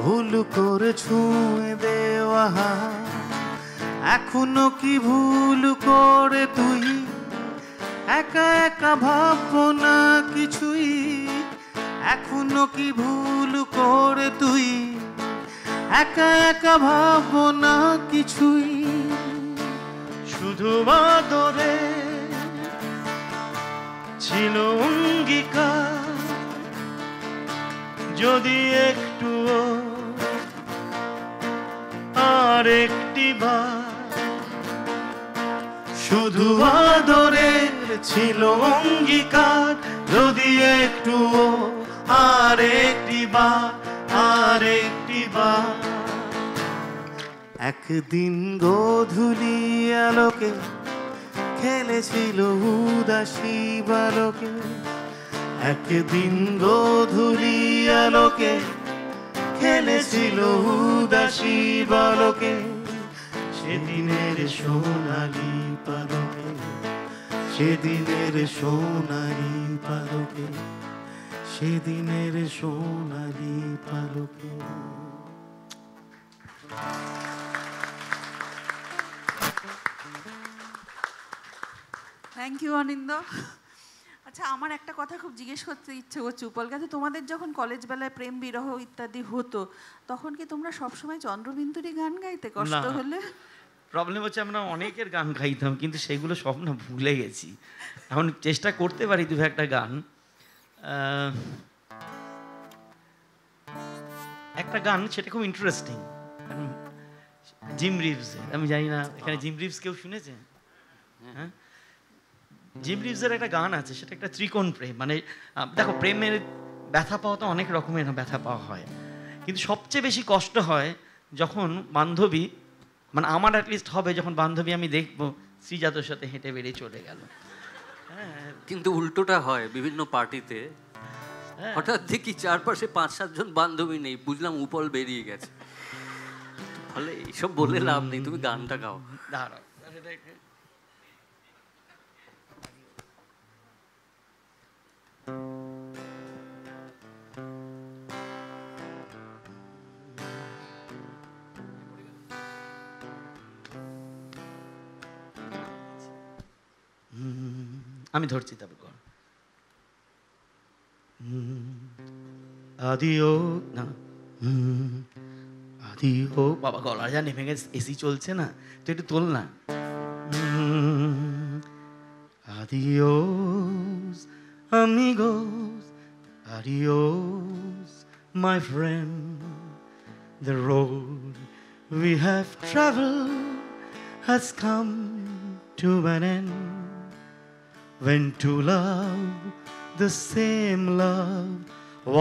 ভুল করে ছুঁয়ে দেওয়া হাত। এখনো কি ভুল করে তুই একা একা ভাববো না কিছুই? এখনো কি ভুল করে তুই একা একা ভাববো না কিছুই? শুধু আদরে ছিল অঙ্গীকার, যদি একটু আর একটি বার। শুধু আদরের ছিল অঙ্গীকার, যদি একটু আর একটি বার, আর একটি বার। একদিন গোধূলি আলোকে খেলেছিল উদাসী বালকে। একদিন গোধূলি আলোকে খেলেছিল উদাসী বালকে। সেদিনের সোনালি পালকে, সেদিনের সোনালি পালকে, সেদিনের সোনালি পালকে। থ্যাংক ইউ অনিন্দ। আচ্ছা, আমার একটা কথা খুব জিজ্ঞেস করতে ইচ্ছে করছে উপলকে, তোমাদের যখন কলেজ বেলায় প্রেম বিরহ ইত্যাদি হতো, তখন কি তোমরা সবসময় চন্দ্রবিন্দুরই গান গাইতে কষ্ট হলে? প্রবলেম হচ্ছে আমরা অনেকের গান গাইতাম, কিন্তু সেগুলো সব না ভুলে গেছি। এখন চেষ্টা করতে পারি দু একটা গান। একটা গান, সেটা খুব ইন্টারেস্টিং, জিম রিভসের। আমি জানি না এখানে জিম রিভস কেউ শুনেছে? হ্যাঁ, জিম রিভসের একটা গান আছে, সেটা একটা ত্রিকোণ প্রেম। মানে দেখো, প্রেমের ব্যথা পাওয়া তো অনেক রকমের ব্যথা পাওয়া হয়, কিন্তু সবচেয়ে বেশি কষ্ট হয় যখন বান্ধবী, মানে আমার অ্যাটলিস্ট হবে, যখন বান্ধবী আমি দেখবো শ্রীজাতর সাথে হেঁটে বেরিয়ে চলে গেল। কিন্তু উল্টোটা হয় বিভিন্ন পার্টিতে, হঠাৎ দেখি চারপাশে 5-7 জন বান্ধবী নেই, বুঝলাম উপল বেরিয়ে গেছে। ফলে এইসব বলে লাভ নেই, তুমি গানটা গাও। দাঁড়াও, আমি ধরছি তারপর কর। আদিও না, আদিও বাবা গলা যা নেমে গেছে, এসি চলছে না, তুই একটু তোল না। Adios, amigos, adios, my friend. The road we have traveled has come to an end. When two love the same love,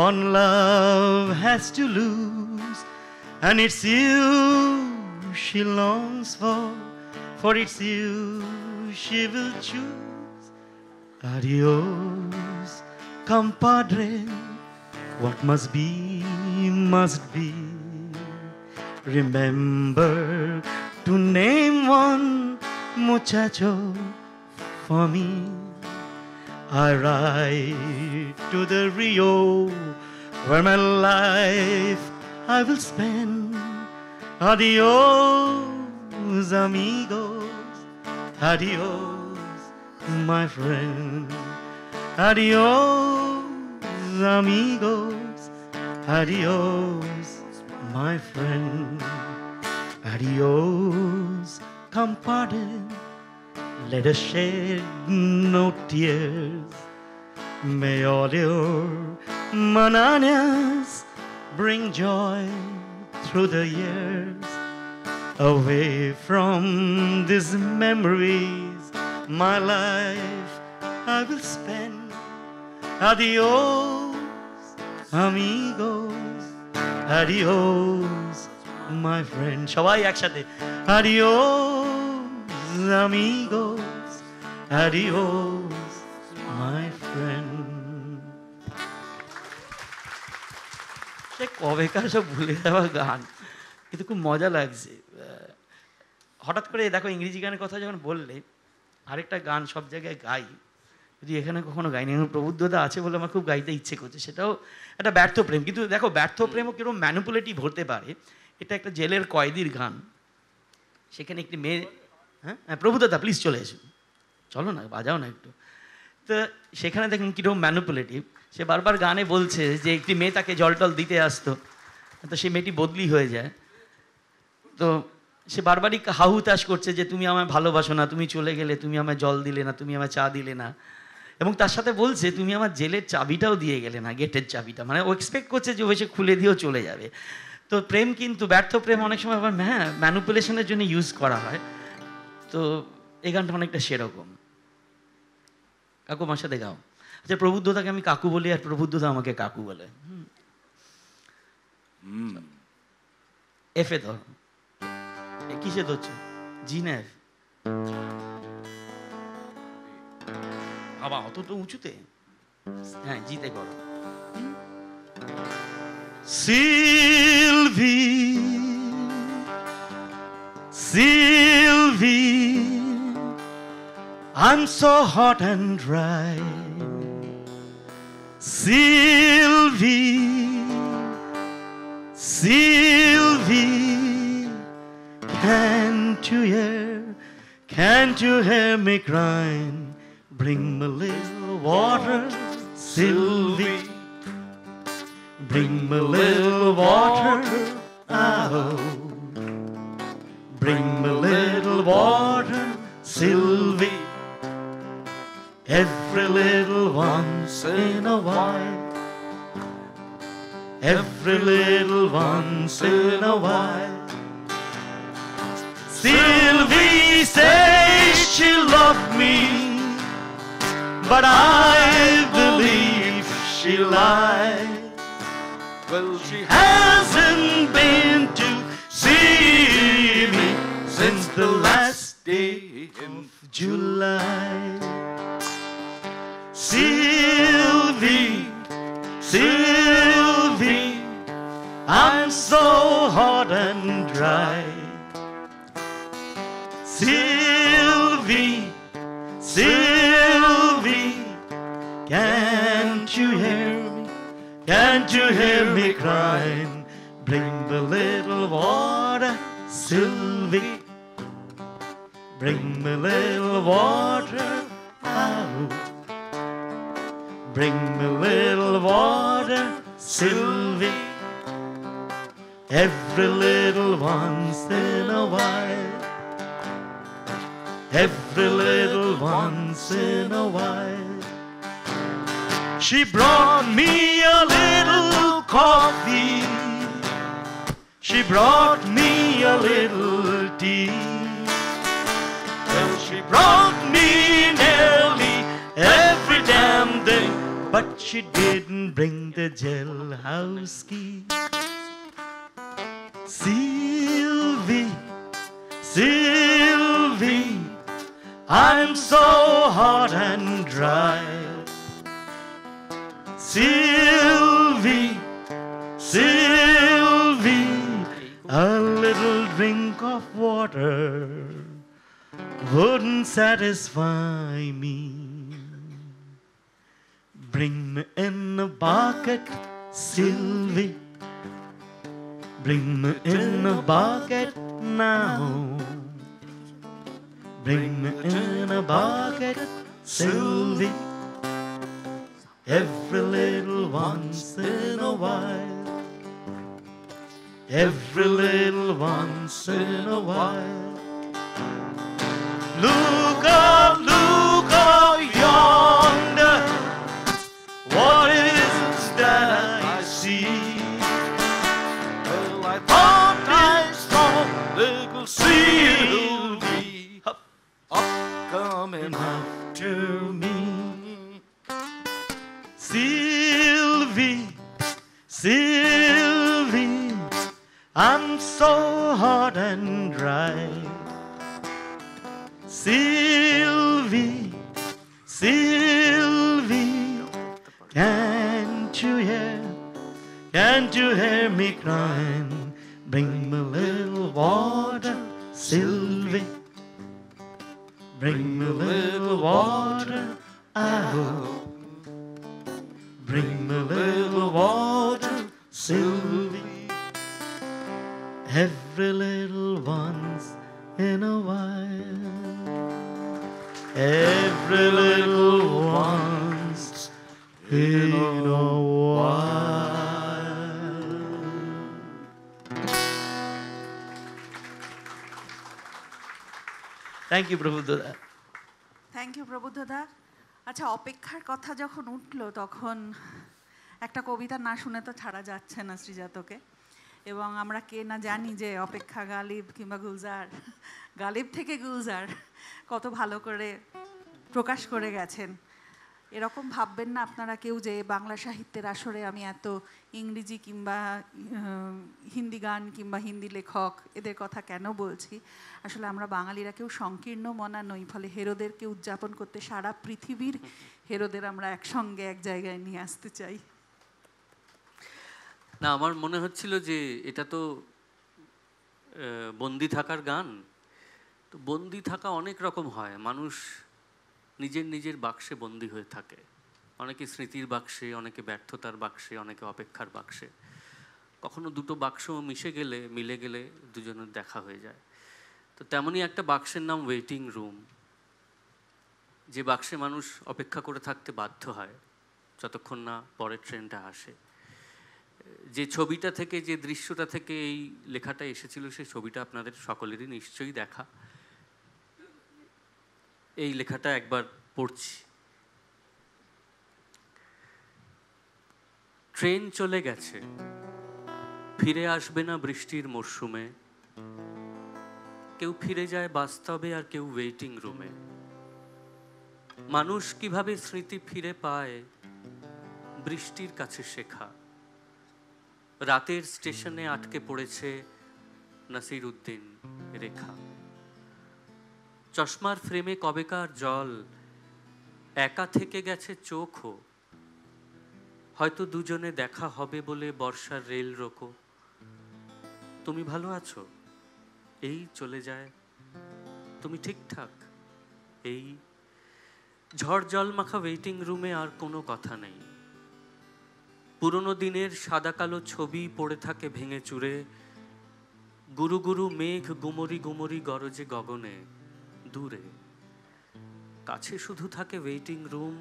one love has to lose, and it's you she longs for it's you she will choose. Adios, compadre, what must be, must be. Remember to name one muchacho for me. I ride to the Rio, where my life I will spend. Adios, amigos, adios, my friend. Adios, amigos, adios, my friend. Adios, compadre, let us shed no tears. May all your mañanas bring joy through the years. Away from these memories, my life I will spend. Adios, amigos, adios, my friend. সবাই একসাথে adios, amigos, adios, my friend. সে কবেকার সব ভুলে যাওয়া গান, কিন্তু খুব মজা লাগছে। হঠাৎ করে দেখো ইংরেজি গানের কথা যখন বললে, আরেকটা গান সব জায়গায় গাই, যদি এখানে কখনো গাইনি, প্রবুদ্ধতা আছে বলে আমার খুব গাইতে ইচ্ছে করছে, সেটাও একটা ব্যর্থ প্রেম। কিন্তু দেখো ব্যর্থ প্রেমও কিরকম ম্যানিপুলেটিভ হতে পারে। এটা একটা জেলের কয়েদির গান, সেখানে একটি মেয়ে, হ্যাঁ প্রভুদত্তা প্লিজ চলে এসো, চলো না বাজাও না একটু। তো সেখানে দেখুন কীরকম ম্যানিপুলেটিভ। সে বারবার গানে বলছে যে একটি মেয়ে তাকে জল টল দিতে আসতো, তো সেই মেয়েটি বদলি হয়ে যায়। তো সে বারবারই হাহুতাশ করছে যে তুমি আমায় ভালোবাসো না, তুমি চলে গেলে, তুমি আমায় জল দিলে না, তুমি আমায় চা দিলে না, এবং তার সাথে বলছে তুমি আমার জেলের চাবিটাও দিয়ে গেলে না, গেটের চাবিটা। মানে ও এক্সপেক্ট করছে যে ও এসে খুলে দিয়েও চলে যাবে। তো প্রেম কিন্তু ব্যর্থ প্রেম অনেক সময় আবার হ্যাঁ ম্যানিপুলেশনের জন্য ইউজ করা হয়। তো এই গানটা অনেকটা সেরকম। কাকু আমার সাথে গাও। আচ্ছা প্রবুদ্ধতাকে আমি কাকু বলি আর প্রবুদ্ধতা আমাকে কাকু বলে। এফে ধর, কিসে ধরছো? জি না এফ? বাবা অত তো উঁচুতে, হ্যাঁ জিতে করো। Sylvie, Sylvie, I'm so hot and dry. Sylvie, Sylvie, can't you hear me crying? Bring me a little water, Sylvie. Bring me a little water, oh. Bring me a little water, Sylvie. Every little once in a while. Every little once in a while. Sylvie says she loved me, but I believe she lied. Well, she hasn't been to see me since the last day of July. Sylvie, Sylvie, I'm so hot and dry. Sylvie, Sylvie, can't you hear me? Can't you hear me crying? Bring the little water, Sylvie. Bring me a little water, oh. Bring me a little water, Sylvie, every little once in a while. Every little once in a while. She brought me a little coffee. She brought me a little tea. Well, she brought me nearly every damn thing, but she didn't bring the jailhouse key. Sylvie, Sylvie, I'm so hot and dry. Sylvie, Sylvie, a little drink of water wouldn't satisfy me. Bring me in a bucket, Sylvie. Bring me in a bucket now. Bring me in a bucket, Sylvie, every little once in a while. Every little once in a while. Look up yonder. What is that I see? Well, I thought I saw little Sylvie up coming after me. Sylvie, Sylvie, I'm so hot and dry. Sylvie, Sylvie, can't you hear me crying? Bring me a little water, Sylvie. Bring me a little water, I hope. Bring me a little water, Sylvie, every little once in a while. Every little once in a while. Thank you প্রবুদ্ধদা। Thank you প্রবুদ্ধদা। আচ্ছা, অপেক্ষার কথা যখন উঠলো তখন একটা কবিতা না শুনে তো ছাড়া যাচ্ছে না শ্রীজাতকে। এবং আমরা কে না জানি যে অপেক্ষা গালিব কিংবা গুলজার, গালিব থেকে গুলজার কত ভালো করে প্রকাশ করে গেছেন। এরকম ভাববেন না আপনারা কেউ যে বাংলা সাহিত্যের আসরে আমি এত ইংরেজি কিংবা হিন্দি গান কিংবা হিন্দি লেখক এদের কথা কেন বলছি। আসলে আমরা বাঙালিরা কেউ সংকীর্ণ মনা নই, ফলে হেরোদেরকে উদযাপন করতে সারা পৃথিবীর হেরোদের আমরা একসঙ্গে এক জায়গায় নিয়ে আসতে চাই। না, আমার মনে হচ্ছিল যে এটা তো বন্দি থাকার গান। তো বন্দি থাকা অনেক রকম হয়, মানুষ নিজের নিজের বাক্সে বন্দি হয়ে থাকে। অনেকে স্মৃতির বাক্সে, অনেকে ব্যর্থতার বাক্সে, অনেকে অপেক্ষার বাক্সে। কখনো দুটো বাক্স মিলে গেলে দুজনের দেখা হয়ে যায়। তো তেমনই একটা বাক্সের নাম ওয়েটিং রুম, যে বাক্সে মানুষ অপেক্ষা করে থাকতে বাধ্য হয় যতক্ষণ না পরের ট্রেনটা আসে। যে ছবিটা থেকে, যে দৃশ্যটা থেকে এই লেখাটা এসেছিল, সেই ছবিটা আপনাদের সকলেরই নিশ্চয়ই দেখা। এই লেখাটা একবার পড়ছি। ট্রেন চলে গেছে, ফিরে আসবে না বৃষ্টির মরশুমে। কেউ ফিরে যায় বাস্তবে আর কেউ ওয়েটিং রুমে। মানুষ কিভাবে স্মৃতি ফিরে পায় বৃষ্টির কাছে শেখা। রাতের স্টেশনে আটকে পড়েছে নাসির উদ্দিন রেখা। চশমার ফ্রেমে কবেকার জল, একা থেকে গেছে চোখও। হয়তো দুজনে দেখা হবে বলে বর্ষার রেল রোকো। তুমি ভালো আছো? এই চলে যায়। তুমি ঠিকঠাক? এই ঝড় জল মাখা ওয়েটিং রুমে আর কোনো কথা নেই। পুরনো দিনের সাদা কালো ছবি পড়ে থাকে ভেঙে চুরে। গুরু গুরু মেঘ গুমরি গুমরি গরজে গগনে দূরে। কাছে শুধু থাকে ওয়েটিং রুম,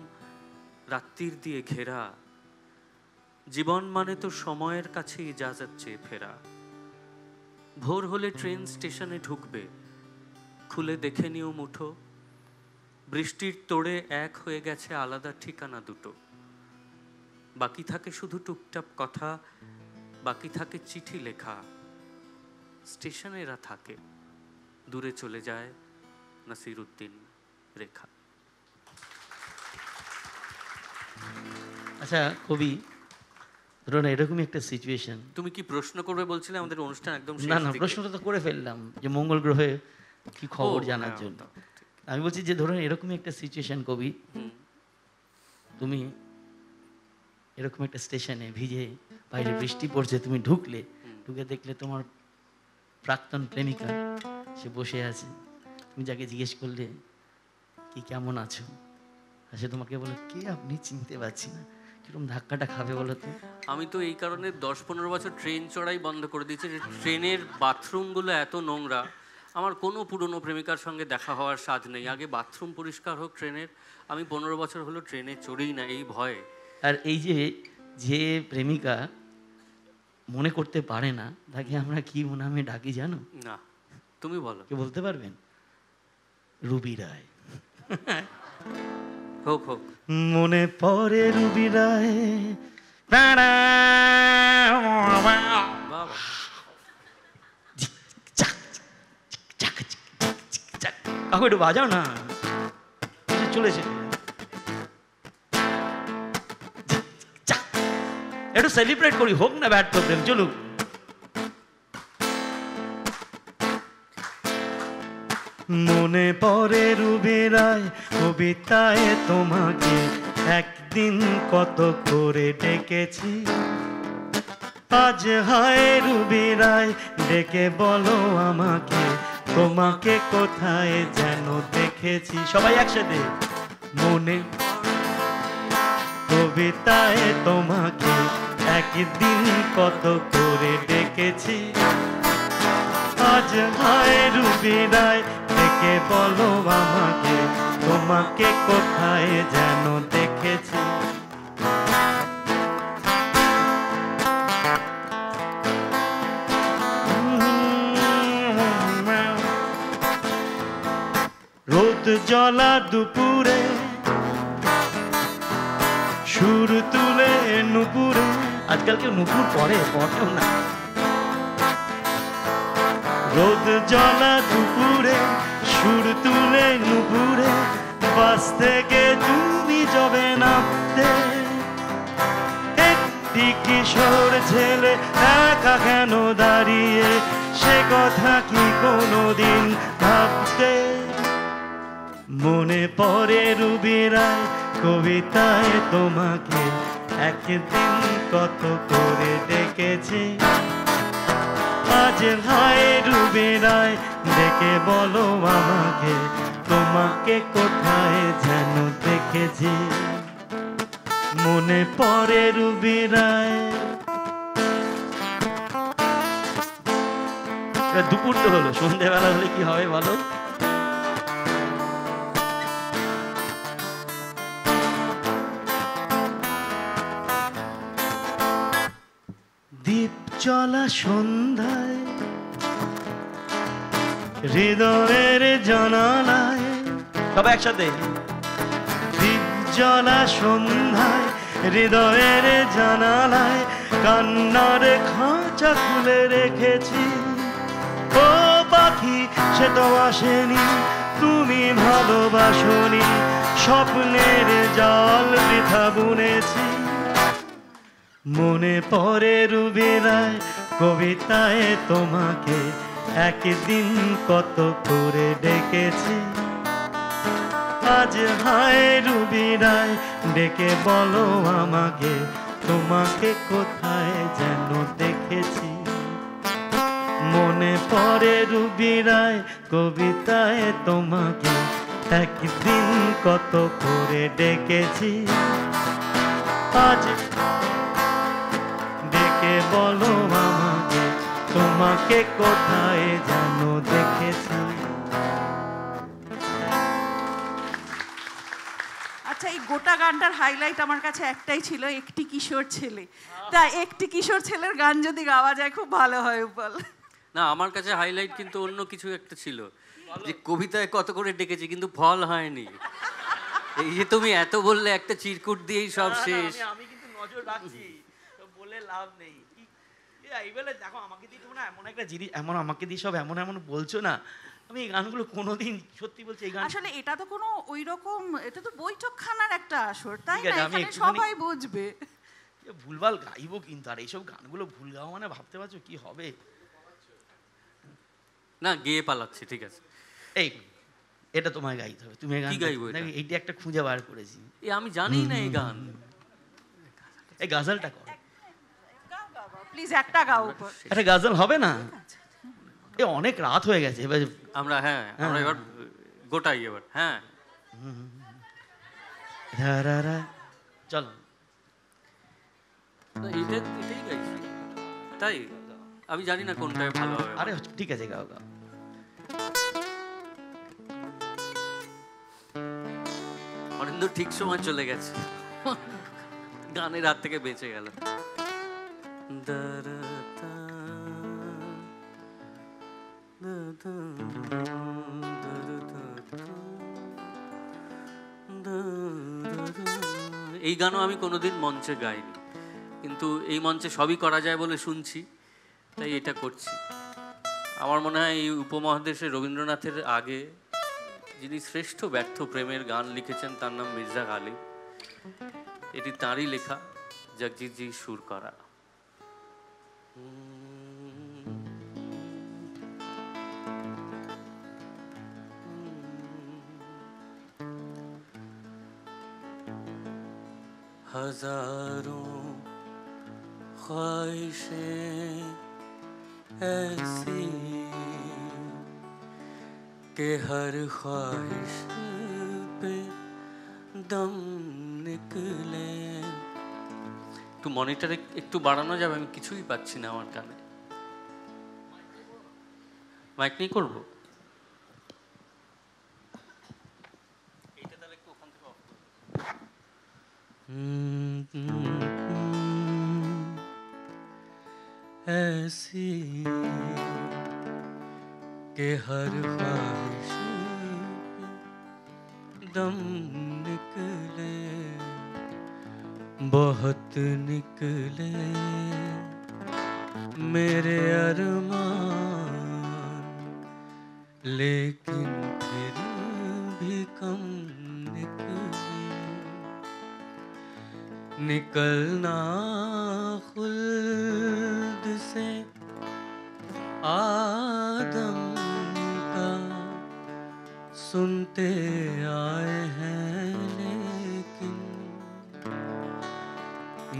রাত্রির দিয়ে ঘেরা। জীবন মানে তো সময়ের কাছে ইজাজত চেয়ে ফেরা। ভোর হলে ট্রেন স্টেশনে ঢুকবে, খুলে দেখে নিও মুঠো, বৃষ্টির তোড়ে এক হয়ে গেছে আলাদা ঠিকানা দুটো। বাকি থাকে শুধু টুকটাপ কথা, বাকি থাকে চিঠি লেখা। স্টেশনেরা থাকে, দূরে চলে যায় নাসিরউদ্দিন রেখা। আচ্ছা কবি, ধরুন এরকমই একটা সিচুয়েশন। তুমি কি প্রশ্ন করবে বলছিলে? আমাদের অনুষ্ঠান একদম শেষ না না, দিকে। প্রশ্নটা তো করে ফেললাম যে মঙ্গল গ্রহে কি খবর ও, জানার হ্যাঁ, জন্য। ওটা ঠিক। আমি বলছি যে ধরুন এরকমই একটা সিচুয়েশন কবি, হুম, তুমি এরকম একটা স্টেশনে ভিজে, বাইরে বৃষ্টি পড়ছে, তুমি ঢুকলে, ঢুকে দেখলে তোমার প্রাক্তন প্রেমিকা সে বসে আছে। তুমি যাকে জিজ্ঞেস করলে কি কেমন আছো, আর সে তোমাকে বলে কে আপনি, চিনতে পারছি না। কিরকম ধাক্কাটা খাবে বলো তো? আমি তো এই কারণে 10-15 বছর ট্রেন চড়াই বন্ধ করে দিয়েছি যে ট্রেনের বাথরুমগুলো এত নোংরা। আমার কোনো পুরনো প্রেমিকার সঙ্গে দেখা হওয়ার স্বাদ নেই। আগে বাথরুম পরিষ্কার হোক ট্রেনের। আমি 15 বছর হলো ট্রেনে চড়েই না, এই ভয়ে। আর এই যে যে প্রেমিকা মনে করতে পারে না, তাকে আমরা কি নামে ডাকি জানো? না, তুমি বলো। কে বলতে পারবেন? রুবি রায়। হোক হোক। মনে পড়ে রুবি রায়, বাবা, কাকু একটু বাজাও না, চলেছে। একটু সেলিব্রেট করি, হোক না ব্যাড প্রবলেম, চলুক। মনে পড়ে রুবি রায় কবিতায় তোমাকে একদিন কত করে ডেকেছি। আজ হায় রুবি রায় ডেকে বলো আমাকে, তোমাকে কোথায় যেন দেখেছি। সবাই একসাথে। মনে কবিতায় তোমাকে একদিন কত করে ডেকেছি। আজ হায় রুবি রায় ডেকে বলো আমাকে, তোমাকে কোথায় যেন দেখেছি। রোদ জ্বলা দুপুরে সুর তুলে নুপুরে। আজকাল কেউ নুপুর পড়েও না। রোদ জ্বলা দুপুরে সুর তুলে নুপুরে, বাস থেকে তুমি যাবে নামতে। একটি কিশোর ছেলে একা কেন দাঁড়িয়ে, সে কথা কি কোনোদিন ভাবতে? মনে পড়ে রুবি রায় কবিতায় তোমাকে একদিন কত করে ডেকেছি। আজ হায় রুবি রায় ডেকে বলো আমাকে, তোমাকে কোথায় যেন দেখেছি। মনে পড়ে রুবি রায়। দুপুর তো হলো, সন্ধ্যেবেলা হলে কি হবে বলো? দীপ জ্বলা সন্ধ্যায় হৃদয়ের জানালায়, সবাই একসাথে। দীপ জ্বলা সন্ধ্যায় হৃদয়ের জানালায়, কান্নার খাঁচা খুলে রেখেছি। ও পাখি সে তো আসেনি, তুমি ভালোবাসনি, স্বপ্নের জাল বৃথা বুনেছি। মনে পড়ে রুবি রায় কবিতায় তোমাকে একদিন কত করে ডেকেছি। আজ হায় রুবি রায় ডেকে বলো আমাকে, তোমাকে কোথায় যেন দেখেছি। মনে পড়ে রুবি রায় কবিতায় তোমাকে একদিন কত করে ডেকেছি। আজ ডেকে বলো আমাকে, তোমাকে কোথায় যেন দেখেছি। গোটা গানটার হাইলাইট আমার কাছে একটাই ছিল, একটি কিশোর ছেলে। তা একটি কিশোর ছেলের গান যদি গাওয়া যায় খুব ভালো হয় উপল। না, আমার কাছে হাইলাইট কিন্তু অন্য কিছু একটা ছিল, যে কবিতায় কত করে ডেকেছি কিন্তু ফল হয়নি। এই যে তুমি এত বললে একটা চিরকুট দিয়েই সব শেষ। আমি কিন্তু নজর রাখছি, তো বলে লাভ নেই। এইবেলে দেখো আমাকে দিয়ে না এমন একটা জিনিস, এমন আমাকে দিয়ে সব এমন এমন বলছো না, আমি এই গানগুলো কোনোদিন সত্যি বলছি এই গান আসলে এটা তো কোনো ওই রকম, এটা তো বৈঠকখানার একটা আসর, তাই ঠিক না? আছে, আমি এখানে একটুখানি- সবাই বুঝবে। ভুলভাল গাইবো কিন্তু, আর এইসব গানগুলো ভুল গাওয়া মানে ভাবতে পারছো কি হবে। না, গেয়ে পালাচ্ছি, ঠিক আছে। এই এটা তোমায় গাইতে হবে, তুমি এই গান কি গাইবো এটা? এইটা একটা খুঁজে বার করেছি, এ আমি জানি না এই গান। এই গাজলটা করো। প্লিজ একটা গাও উপল। একটা গাজল হবে না? এ অনেক রাত হয়ে গেছে এবার। আমরা আমরা এবার গোটাই এবার। হ্যাঁ, চলো এটাই গাইছি, তাই আমি জানি না কোনটায় ভালো হবে। আরে ঠিক আছে, গাও গাও। অরিন্দ ঠিক সময় চলে গেছে, গানের হাত থেকে বেঁচে গেল। এই গানও আমি কোনোদিন মঞ্চে গাইনি, কিন্তু এই মঞ্চে সবই করা যায় বলে শুনছি, তাই এটা করছি। আমার মনে হয় এই উপমহাদেশে রবীন্দ্রনাথের আগে যিনি শ্রেষ্ঠ ব্যর্থ প্রেমের গান লিখেছেন তার নাম মির্জা গালিব। এটি তাঁরই লেখা, জগজিৎজি সুর করা। हजारों ख्वाहिशें ऐसी कि हर ख्वाहिश पे दम निकले। একটু মনিটরে একটু বাড়ানো যাবে? আমি কিছুই পাচ্ছি না আমার কানে। মাইক নিয়ে করবো? এইটা তাহলে একটু ওখান থেকে অফ করবো। ऐसी के हर ख्वाहिश दम निकले, बहुत निकले मेरे अरमान, लेकिन फिर भी कम निकले। निकलना खुल्द से आदम का सुनते आए हैं, लेकिन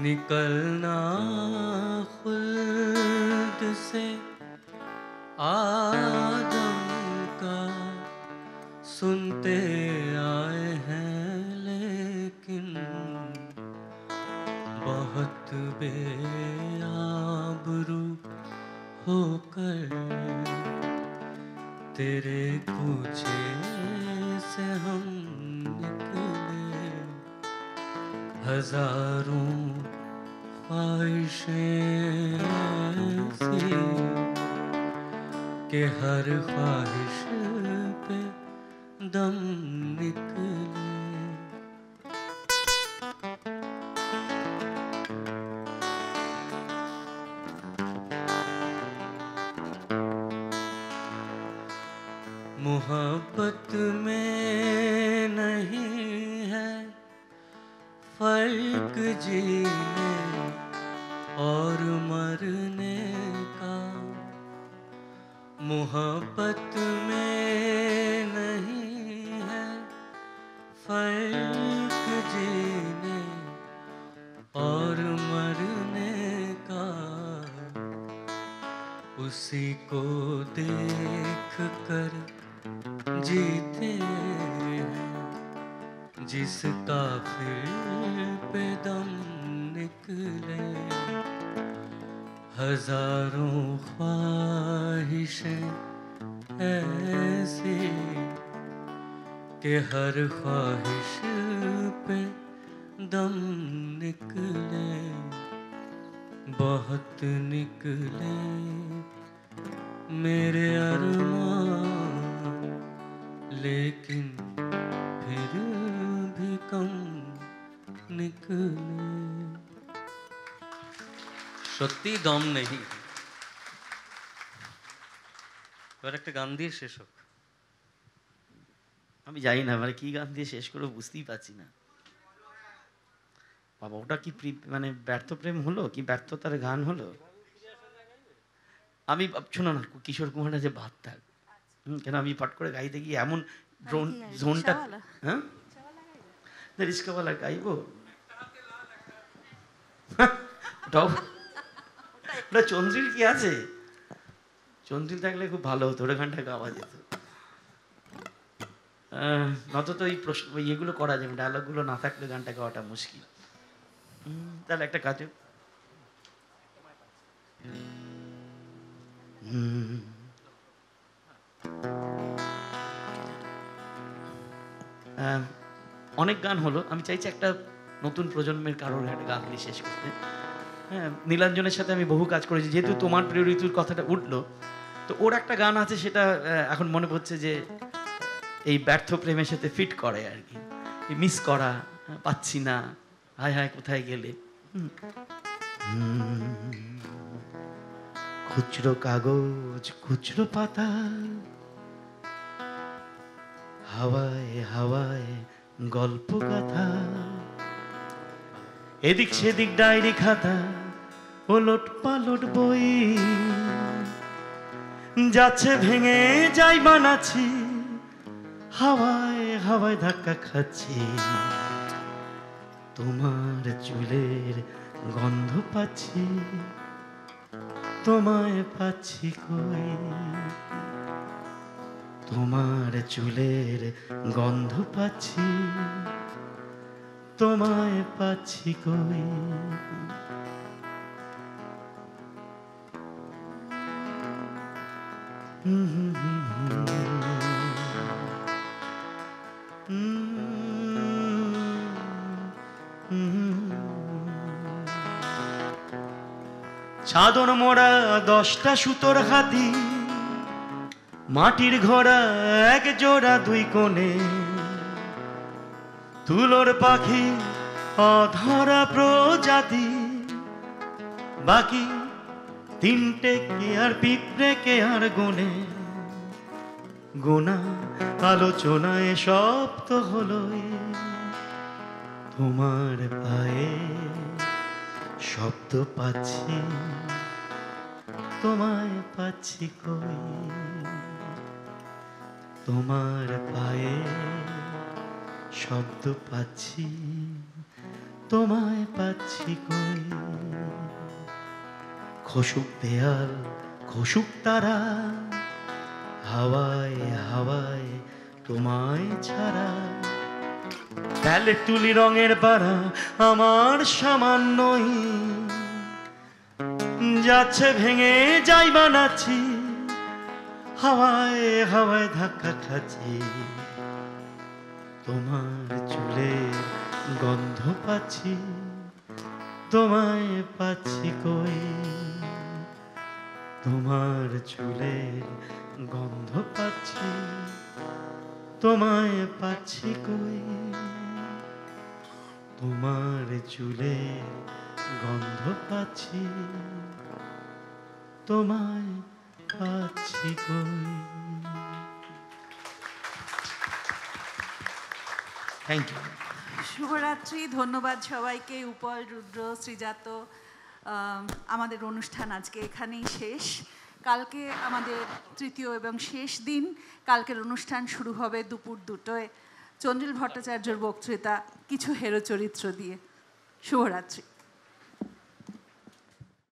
निकलना खुल्द से आदम का सुनते आए हैं, लेकिन बहुत बेआबरू होकर तेरे कूचे से हम निकले। हजारों ख्वाहिशें ऐसी कि हर ख्वाहिश पे दम निकले। मोहब्बत में नहीं है फर्क जीने और मरने का, मोहब्बत में नहीं है फर्क जीने और मरने का, उसी को देख कर जीते हैं जिसका फिर पे दम निकले। हजारों ख्वाहिशें ऐसी कि हर ख्वाहिश पे दम निकले, बहुत निकले मेरे अरमान, लेकिन फिर भी कम निकले। সত্যি দম নেই। এবার একটা গান দিয়ে শেষ হোক। আমি জানি না মানে কি গান দিয়ে শেষ করে বুঝতেই পারছি না বাবা। ওটা কি মানে ব্যর্থ প্রেম হলো কি ব্যর্থতার গান হলো? আমি শোনো না, কিশোর কুমারটা যে বাদ থাক, কেন আমি পাঠ করে গাইতে গিয়ে এমন জোনটা, হ্যাঁ রিস্কাওয়ালা গাইবো ওটা চন্দ্রিল কি আছে? চন্দ্রিল থাকলে খুব ভালো হতো, ওটা গানটা গাওয়া যেত। নত তো এই প্রশ্ন ইয়েগুলো করা যাবে, ডায়লগুলো না থাকলে গানটা গাওয়াটা মুশকিল। তাহলে একটা কাজ, অনেক গান হলো, আমি চাইছি একটা নতুন প্রজন্মের কারোর একটা গান দিয়ে শেষ করতে। হ্যাঁ, নীলাঞ্জনের সাথে আমি বহু কাজ করেছি, যেহেতু তোমার প্রিয় ঋতুর কথাটা উঠলো, তো ওর একটা গান আছে সেটা এখন মনে পড়ছে যে এই ব্যর্থ প্রেমের সাথে ফিট করে আর কি, মিস করা, পাচ্ছি না, হায় হায় কোথায় গেলে। খুচরো কাগজ খুচরো পাতা, হাওয়ায় হাওয়ায় গল্প গাথা, এদিক সেদিক ডায়েরি খাতা, ওলট পালট বই, যাচ্ছে ভেঙে যাই বানাচ্ছি, হাওয়ায় হাওয়ায় ধাক্কা খাচ্ছি, তোমার চুলের গন্ধ পাচ্ছি, তোমায় পাচ্ছি কই, তোমার চুলের গন্ধ পাচ্ছি, তোমায় পাচ্ছি কই। চাদর মোড়া 10টা সুতোর হাতি, মাটির ঘোড়া এক জোড়া 2 কোণে, তুলোর পাখি অধরা প্রজাতি, বাকি 3টে কে আর পিঁপড়ে কে আর গোনে, গোনা আলোচনায় সব তো হলো, তোমার পায়ে শব্দ পাচ্ছি, তোমায় পাচ্ছি কই, তোমার পায়ে শব্দ পাচ্ছি, তোমায় পাচ্ছি কই। খসুক দেয়াল খসুক তারা, হাওয়ায় হাওয়ায় তোমায় ছাড়া, প্যালেট তুলি রঙের পাড়া আমার সামান্যই, যাচ্ছে ভেঙে যাই বানাচ্ছি, হাওয়ায় হাওয়ায় ধাক্কা খাচ্ছি, তোমার চুলের গন্ধ পাচ্ছি, তোমায় পাচ্ছি কই, তোমার চুলের গন্ধ পাচ্ছি, তোমায় পাচ্ছি কই, তোমার চুলের গন্ধ পাচ্ছি, তোমায় পাচ্ছি কই। Thank you. শুভরাত্রি, ধন্যবাদ সবাইকে। উপল, রুদ্র, শ্রীজাত, আমাদের অনুষ্ঠান আজকে এখানেই শেষ। কালকে আমাদের তৃতীয় এবং শেষ দিন। কালকের অনুষ্ঠান শুরু হবে দুপুর 2টায় চন্দ্রিল ভট্টাচার্যর বক্তৃতা কিছু হেরো চরিত্র দিয়ে। শুভরাত্রি।